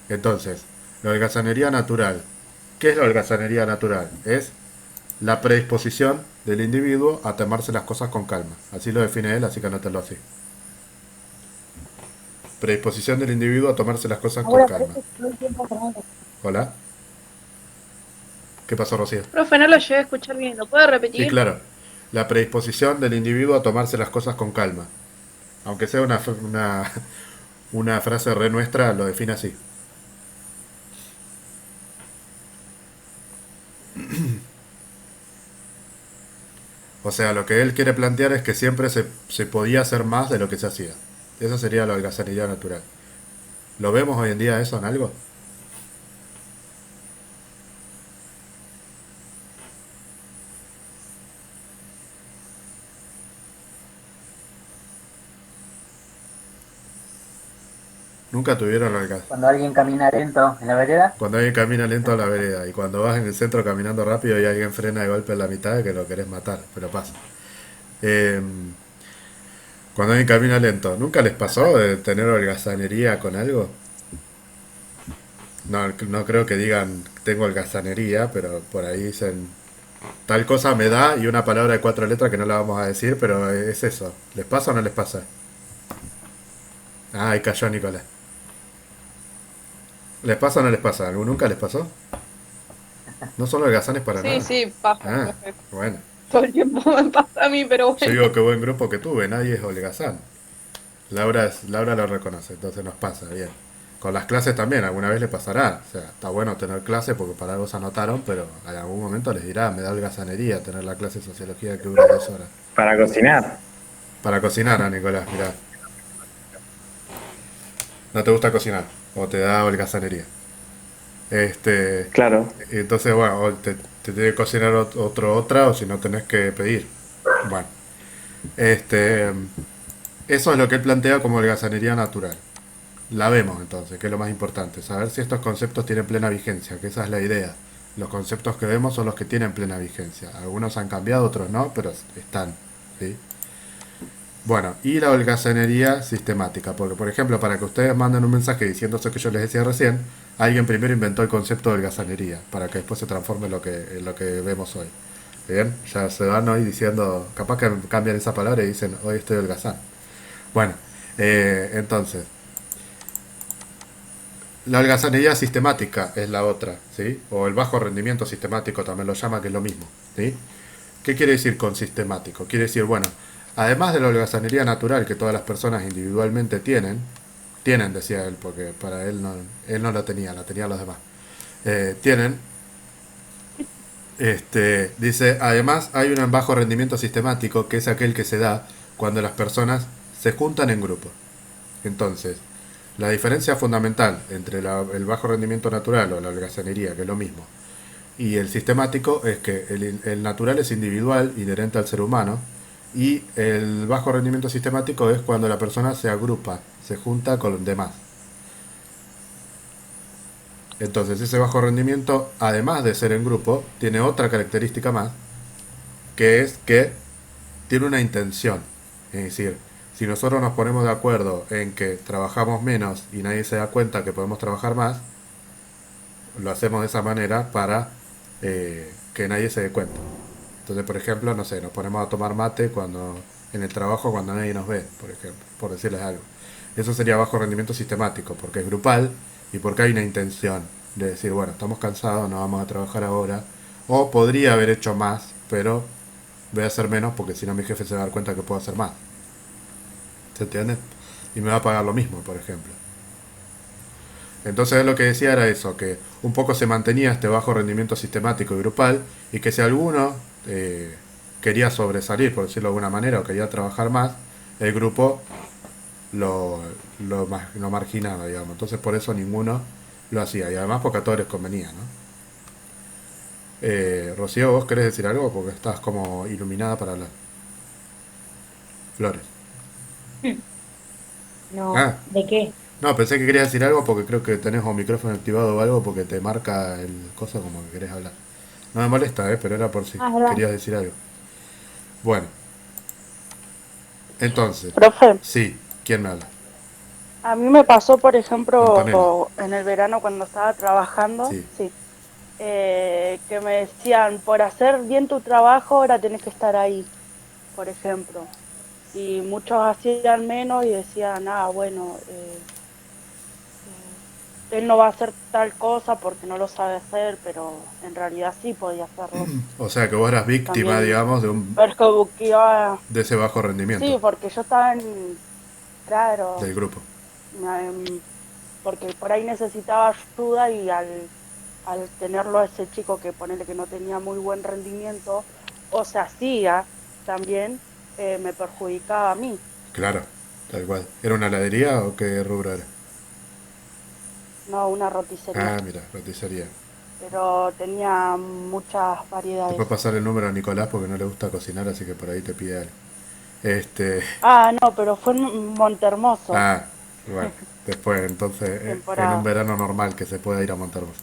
Entonces, la holgazanería natural. ¿Qué es la holgazanería natural? Es la predisposición del individuo a tomarse las cosas con calma. Así lo define él, así que anótalo así. Predisposición del individuo a tomarse las cosas con calma. Hola. ¿Qué pasó, Rocío? Profe, no lo llegué a escuchar bien. ¿Lo puede repetir? Sí, claro. La predisposición del individuo a tomarse las cosas con calma. Aunque sea una frase re nuestra, lo define así. O sea, lo que él quiere plantear es que siempre se podía hacer más de lo que se hacía. Esa sería la holgazanería natural. ¿Lo vemos hoy en día eso en algo? ¿Nunca tuvieron la holgazanería? Cuando alguien camina lento en la vereda. Cuando alguien camina lento a la vereda y cuando vas en el centro caminando rápido y alguien frena de golpe en la mitad que lo querés matar, pero pasa. Cuando alguien camina lento, ¿nunca les pasó de tener holgazanería con algo? No creo que digan tengo holgazanería, pero por ahí dicen tal cosa me da y una palabra de 4 letras que no la vamos a decir, pero es eso. ¿Les pasa o no les pasa? Ah, ahí cayó Nicolás. ¿Les pasa o no les pasa? ¿Nunca les pasó? No son holgazanes para nada. Sí, pasa. Ah, bueno. Todo el tiempo me pasa a mí, pero bueno. Yo digo qué buen grupo que tuve, nadie es holgazán. Laura lo reconoce, entonces nos pasa, bien. con las clases también, alguna vez le pasará. O sea, está bueno tener clases porque para algo se anotaron, pero en algún momento les dirá, me da holgazanería tener la clase de sociología que dura 2 horas. Para cocinar. Para cocinar, a Nicolás, mirá. ¿No te gusta cocinar? ¿O te da holgazanería? Claro. Entonces, bueno, o te tiene que cocinar otra, o si no tenés que pedir. Bueno, eso es lo que él plantea como holgazanería natural. La vemos entonces, que es lo más importante, saber si estos conceptos tienen plena vigencia, que esa es la idea. Los conceptos que vemos son los que tienen plena vigencia. Algunos han cambiado, otros no, pero están, ¿sí? Bueno, y la holgazanería sistemática, porque por ejemplo, para que ustedes manden un mensaje diciendo eso que yo les decía recién, alguien primero inventó el concepto de holgazanería, para que después se transforme en lo que vemos hoy. Bien, ya se van hoy diciendo, capaz que cambian esa palabra y dicen, hoy estoy holgazán. Bueno, entonces, la holgazanería sistemática es la otra, ¿sí? O el bajo rendimiento sistemático también lo llama, que es lo mismo, ¿sí? ¿Qué quiere decir con sistemático? Quiere decir, bueno, además de la holgazanería natural que todas las personas individualmente tienen, decía él, porque para él no la tenían los demás. Tienen, dice, además hay un bajo rendimiento sistemático que es aquel que se da cuando las personas se juntan en grupo. Entonces, la diferencia fundamental entre el bajo rendimiento natural o la holgazanería, que es lo mismo, y el sistemático es que el natural es individual, inherente al ser humano, y el bajo rendimiento sistemático es cuando la persona se agrupa, se junta con los demás. Entonces ese bajo rendimiento, además de ser en grupo, tiene otra característica más, que es que tiene una intención. Es decir, si nosotros nos ponemos de acuerdo en que trabajamos menos y nadie se da cuenta que podemos trabajar más, lo hacemos de esa manera para que nadie se dé cuenta. Entonces, por ejemplo, no sé, nos ponemos a tomar mate en el trabajo cuando nadie nos ve, por ejemplo, por decirles algo. Eso sería bajo rendimiento sistemático, porque es grupal y porque hay una intención de decir, bueno, estamos cansados, no vamos a trabajar ahora, o podría haber hecho más, pero voy a hacer menos porque si no mi jefe se va a dar cuenta que puedo hacer más. ¿Se entiende? Y me va a pagar lo mismo, por ejemplo. Entonces lo que decía era eso, que un poco se mantenía este bajo rendimiento sistemático y grupal, y que si alguno quería sobresalir, por decirlo de alguna manera, o quería trabajar más, el grupo lo marginaba, digamos. Entonces por eso ninguno lo hacía, y además porque a todos les convenía, ¿no? Rocío, ¿vos querés decir algo? Porque estás como iluminada para hablar. Flores. No, Ah. ¿de qué? No, pensé que querías decir algo porque creo que tenés un micrófono activado o algo porque te marca el coso como que querés hablar. No me molesta, pero era por si Ah, es verdad. querías decir algo. Bueno. Entonces. Profe, Sí, ¿quién me habla? a mí me pasó, por ejemplo, Antonella. en el verano cuando estaba trabajando, Sí. que me decían, por hacer bien tu trabajo, ahora tenés que estar ahí, por ejemplo. Y muchos hacían menos y decían, bueno, él no va a hacer tal cosa porque no lo sabe hacer, pero en realidad sí podía hacerlo. O sea que vos eras víctima, También digamos, de ese bajo rendimiento Sí, porque yo estaba claro, del grupo. porque por ahí necesitaba ayuda y al tenerlo a ese chico que ponele que no tenía muy buen rendimiento, o se hacía también, me perjudicaba a mí. Claro, tal cual. ¿Era una heladería o qué rubro era? No, una roticería. Ah, mira, roticería. Pero tenía muchas variedades. Te puedo pasar el número a Nicolás porque no le gusta cocinar, así que por ahí te pide algo. No, pero fue en Montehermoso. Bueno, después, entonces, en Temporada. un verano normal que se pueda ir a Montehermoso.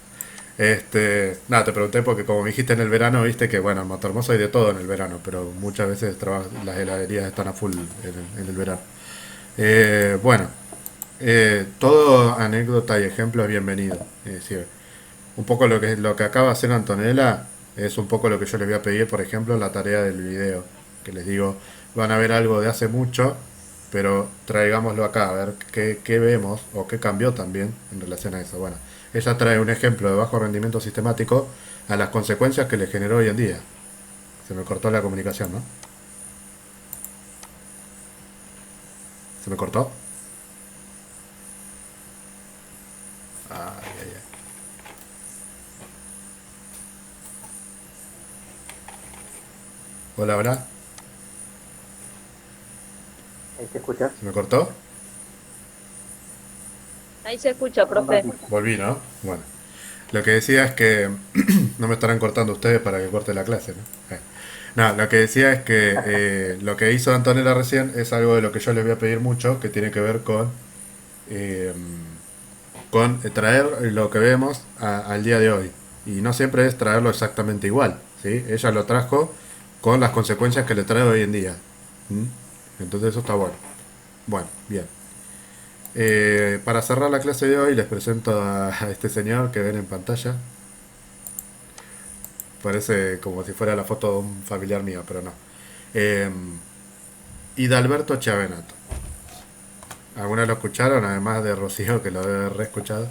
Nada, te pregunté porque como me dijiste en el verano, viste que, bueno, en Montehermoso hay de todo en el verano, pero muchas veces las heladerías están a full en el verano. Bueno, todo anécdota y ejemplo es bienvenido. Es decir, un poco lo que acaba de hacer Antonella es un poco lo que yo les voy a pedir, por ejemplo, la tarea del video. Que les digo, van a ver algo de hace mucho, pero traigámoslo acá, a ver qué vemos o qué cambió también en relación a eso. Bueno, ella trae un ejemplo de bajo rendimiento sistemático a las consecuencias que le generó hoy en día. Se me cortó la comunicación, ¿no? ¿Se me cortó? Ay, ay, ay. Hola, hola. Ahí se escucha. ¿Se me cortó? Ahí se escucha, profe. Volví, ¿no? Bueno. Lo que decía es que no me estarán cortando ustedes para que corte la clase, ¿no? No, lo que decía es que lo que hizo Antonella recién es algo de lo que yo les voy a pedir mucho, que tiene que ver eh, con traer lo que vemos al día de hoy. Y no siempre es traerlo exactamente igual, ¿sí? Ella lo trajo con las consecuencias que le trae hoy en día. ¿Mm? Entonces eso está bueno. Bueno, bien. Para cerrar la clase de hoy les presento a este señor que ven en pantalla. Parece como si fuera la foto de un familiar mío, pero no. Hidalberto Chiavenato. ¿Alguna lo escucharon? Además de Rocío, que lo debe haber reescuchado.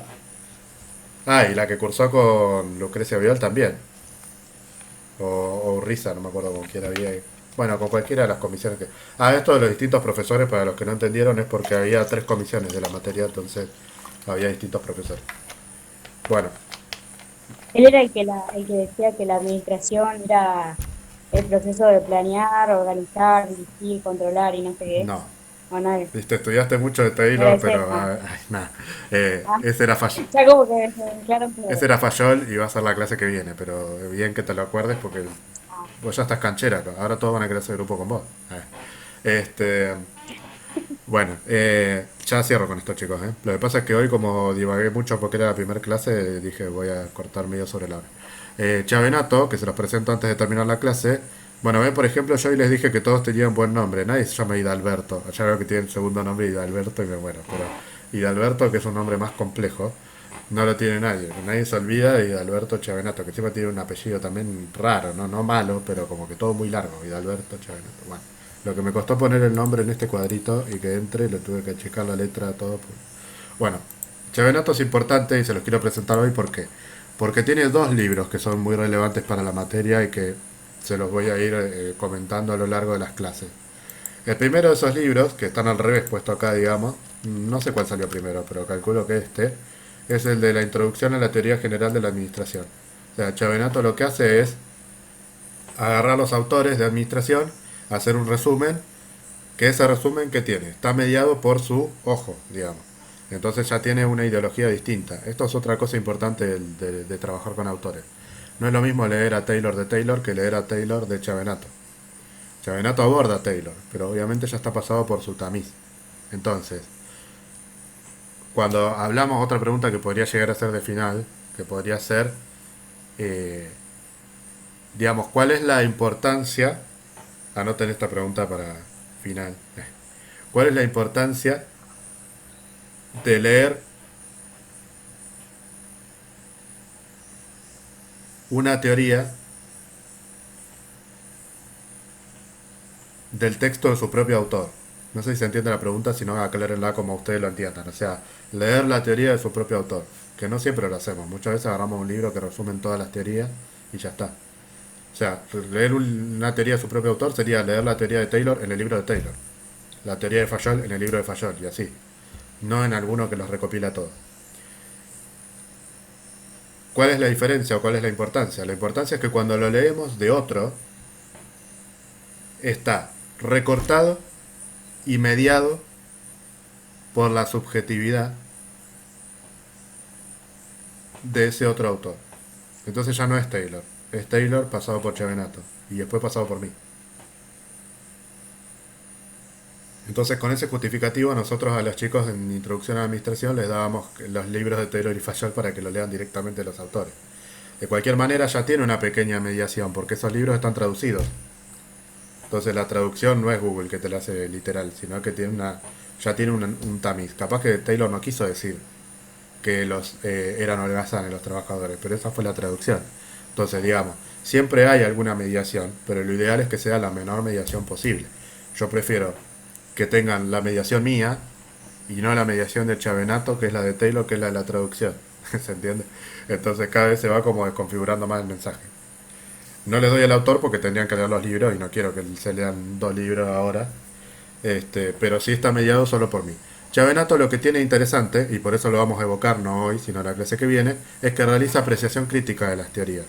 Ah, y la que cursó con Lucrecia Vial también. O Urriza, no me acuerdo con quién había ahí. Bueno, con cualquiera de las comisiones que... Ah, esto de los distintos profesores, para los que no entendieron, es porque había 3 comisiones de la materia, entonces había distintos profesores. Bueno, Él era el que decía que la administración era el proceso de planear, organizar, dirigir, controlar y no sé qué. no. O no, Viste, estudiaste mucho de Taylor, era ese, pero... ah. ay, nada. Ah, Ese era Fayol. ya como que claro que Ese era Fayol y va a ser la clase que viene, pero bien que te lo acuerdes porque vos ya estás canchera, ahora todos van a querer hacer grupo con vos. Este... Bueno, ya cierro con esto, chicos. Lo que pasa es que hoy, como divagué mucho porque era la primera clase, dije voy a cortar medio sobre la hora. Chiavenato, que se los presento antes de terminar la clase. Bueno, ven, por ejemplo, yo hoy les dije que todos tenían buen nombre. Nadie se llama Hidalberto. Allá veo que tiene el segundo nombre Hidalberto y me muero. Pero Hidalberto, que es un nombre más complejo, no lo tiene nadie. Nadie se olvida de Hidalberto Chiavenato, que encima tiene un apellido también raro, ¿no? No malo, pero como que todo muy largo. Hidalberto Chiavenato. Bueno. Lo que me costó poner el nombre en este cuadrito y que entre, lo tuve que checar la letra, todo. Bueno, Chiavenato es importante y se los quiero presentar hoy. ¿Por qué? Porque tiene 2 libros que son muy relevantes para la materia y que se los voy a ir comentando a lo largo de las clases. El primero de esos libros, que están al revés puesto acá, digamos, no sé cuál salió primero, pero calculo que este, es el de la Introducción a la Teoría General de la Administración. O sea, Chiavenato lo que hace es agarrar a los autores de administración, hacer un resumen, que ese resumen que tiene está mediado por su ojo, digamos. Entonces ya tiene una ideología distinta. Esto es otra cosa importante de trabajar con autores. No es lo mismo leer a Taylor de Taylor que leer a Taylor de Chiavenato. Chiavenato aborda a Taylor, pero obviamente ya está pasado por su tamiz. Entonces, cuando hablamos, otra pregunta que podría llegar a ser de final, que podría ser, digamos, ¿cuál es la importancia? Anoten esta pregunta para final. ¿Cuál es la importancia de leer una teoría del texto de su propio autor? No sé si se entiende la pregunta, sino aclárenla como ustedes lo entiendan. O sea, leer la teoría de su propio autor, que no siempre lo hacemos. Muchas veces agarramos un libro que resume todas las teorías y ya está. O sea, leer una teoría de su propio autor sería leer la teoría de Taylor en el libro de Taylor, la teoría de Fayol en el libro de Fayol, y así. No en alguno que los recopila todos. ¿Cuál es la diferencia o cuál es la importancia? La importancia es que cuando lo leemos de otro, está recortado y mediado por la subjetividad de ese otro autor. Entonces ya no es Taylor. Es Taylor pasado por Chiavenato y después pasado por mí. Entonces con ese justificativo nosotros a los chicos en Introducción a la Administración les dábamos los libros de Taylor y Fayol para que lo lean directamente los autores. De cualquier manera ya tiene una pequeña mediación porque esos libros están traducidos. Entonces la traducción no es Google que te la hace literal, sino que tiene ya tiene un tamiz. Capaz que Taylor no quiso decir que eran holgazanes los trabajadores, pero esa fue la traducción. Entonces, digamos, siempre hay alguna mediación, pero lo ideal es que sea la menor mediación posible. Yo prefiero que tengan la mediación mía y no la mediación de Chiavenato, que es la de Taylor, que es la de la traducción. ¿Se entiende? Entonces cada vez se va como desconfigurando más el mensaje. No les doy al autor porque tendrían que leer los libros y no quiero que se lean 2 libros ahora. Pero sí está mediado solo por mí. Chavenato lo que tiene interesante, y por eso lo vamos a evocar no hoy, sino la clase que viene, es que realiza apreciación crítica de las teorías.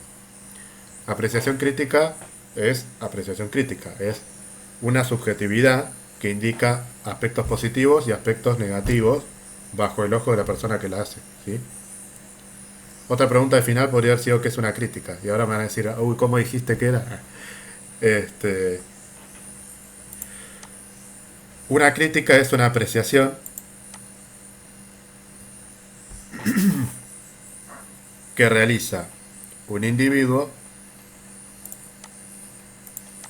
Apreciación crítica, es una subjetividad que indica aspectos positivos y aspectos negativos bajo el ojo de la persona que la hace, ¿sí? Otra pregunta de final podría haber sido ¿qué es una crítica? Y ahora me van a decir, uy, ¿cómo dijiste que era? Una crítica es una apreciación que realiza un individuo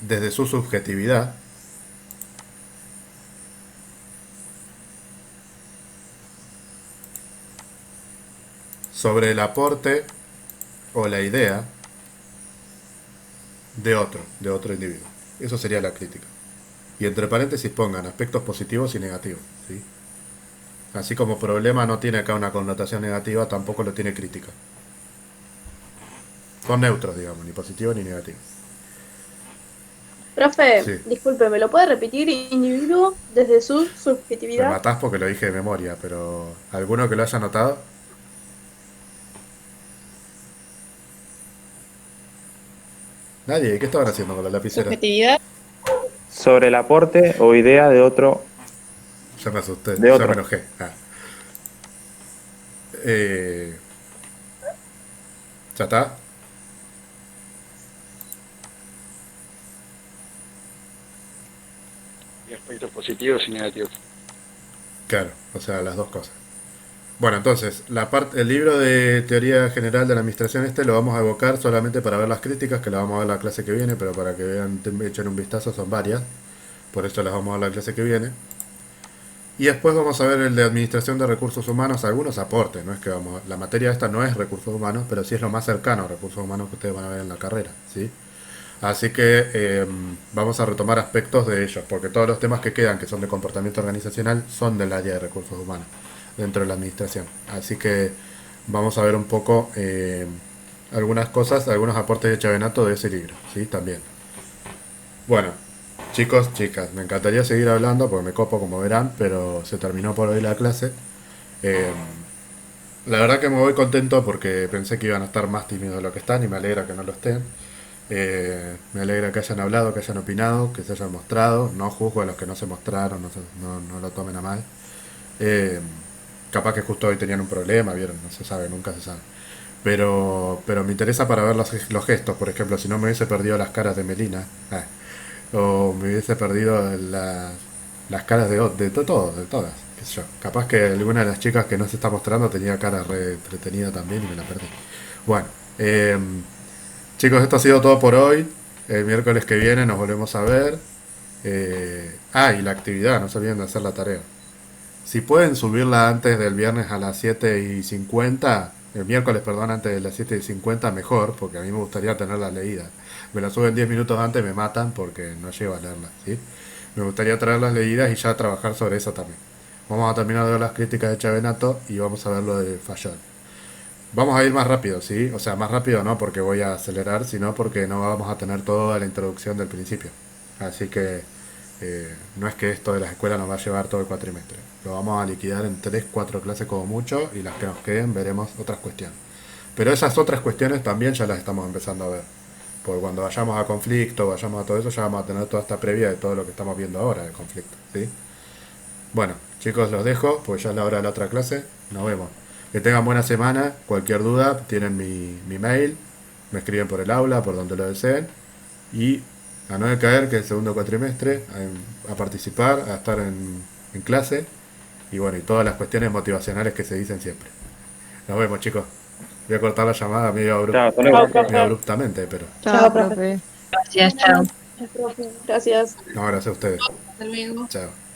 desde su subjetividad sobre el aporte o la idea de otro individuo. Eso sería la crítica. Y entre paréntesis pongan aspectos positivos y negativos, ¿sí? Así como problema no tiene acá una connotación negativa, tampoco lo tiene crítica. Son neutros, digamos, ni positivo ni negativo. Profe, Sí. disculpe, ¿me lo puede repetir? Individuo desde su Me subjetividad. matás porque lo dije de memoria, pero ¿alguno que lo haya notado? Nadie, ¿qué estaban haciendo con la lapicera? Subjetividad. Sobre el aporte o idea de otro. Ya me asusté, De ya otro. me enojé. ¿Ya está? Y aspectos positivos y negativos. Claro, o sea, las dos cosas. Bueno, entonces, el libro de Teoría General de la Administración lo vamos a evocar solamente para ver las críticas, que las vamos a ver la clase que viene, pero para que vean, echen un vistazo, son varias. Por eso las vamos a ver la clase que viene. Y después vamos a ver el de Administración de Recursos Humanos, algunos aportes, no es que la materia esta no es recursos humanos, pero sí es lo más cercano a recursos humanos que ustedes van a ver en la carrera, ¿sí? Así que vamos a retomar aspectos de ellos, porque todos los temas que quedan, que son de comportamiento organizacional, son del área de recursos humanos, dentro de la administración. Así que vamos a ver un poco algunas cosas, algunos aportes de Chavenato de ese libro, ¿sí? También. Bueno, chicos, chicas, me encantaría seguir hablando, porque me copo, como verán, pero se terminó por hoy la clase. La verdad que me voy contento porque pensé que iban a estar más tímidos de lo que están y me alegra que no lo estén. Me alegra que hayan hablado, que hayan opinado, que se hayan mostrado. No juzgo a los que no se mostraron, no lo tomen a mal. Capaz que justo hoy tenían un problema, vieron, no se sabe, nunca se sabe. Pero me interesa para ver los gestos, por ejemplo, si no me hubiese perdido las caras de Melina, o me hubiese perdido las caras de todas, qué sé yo. Capaz que alguna de las chicas que no se está mostrando tenía cara re entretenida también y me la perdí. Bueno, chicos, esto ha sido todo por hoy. El miércoles que viene nos volvemos a ver. Y la actividad, no se olviden de hacer la tarea. Si pueden subirla antes del viernes a las 7:50, el miércoles, perdón, antes de las 7:50, mejor, porque a mí me gustaría tenerla leída. Me la suben 10 minutos antes, me matan porque no llego a leerla, ¿sí? Me gustaría traerlas leídas y ya trabajar sobre eso también. Vamos a terminar de ver las críticas de Chavenato y vamos a ver lo de Fayol. Vamos a ir más rápido, ¿sí? O sea, más rápido no porque voy a acelerar, sino porque no vamos a tener toda la introducción del principio. Así que no es que esto de las escuelas nos va a llevar todo el cuatrimestre. Lo vamos a liquidar en 3-4 clases como mucho y las que nos queden veremos otras cuestiones. Pero esas otras cuestiones también ya las estamos empezando a ver. Porque cuando vayamos a conflicto, vayamos a todo eso, ya vamos a tener toda esta previa de todo lo que estamos viendo ahora de conflicto, ¿sí? Bueno, chicos, los dejo, pues ya es la hora de la otra clase. Nos vemos. Que tengan buena semana. Cualquier duda, tienen mi mail. Me escriben por el aula, por donde lo deseen. Y a no decaer, que es el segundo cuatrimestre, a participar, a estar en clase. Y bueno, y todas las cuestiones motivacionales que se dicen siempre. Nos vemos, chicos. Voy a cortar la llamada medio abruptamente, pero... Chao, profe. Gracias, chao. Gracias. No, gracias a ustedes. Hasta luego. Chao.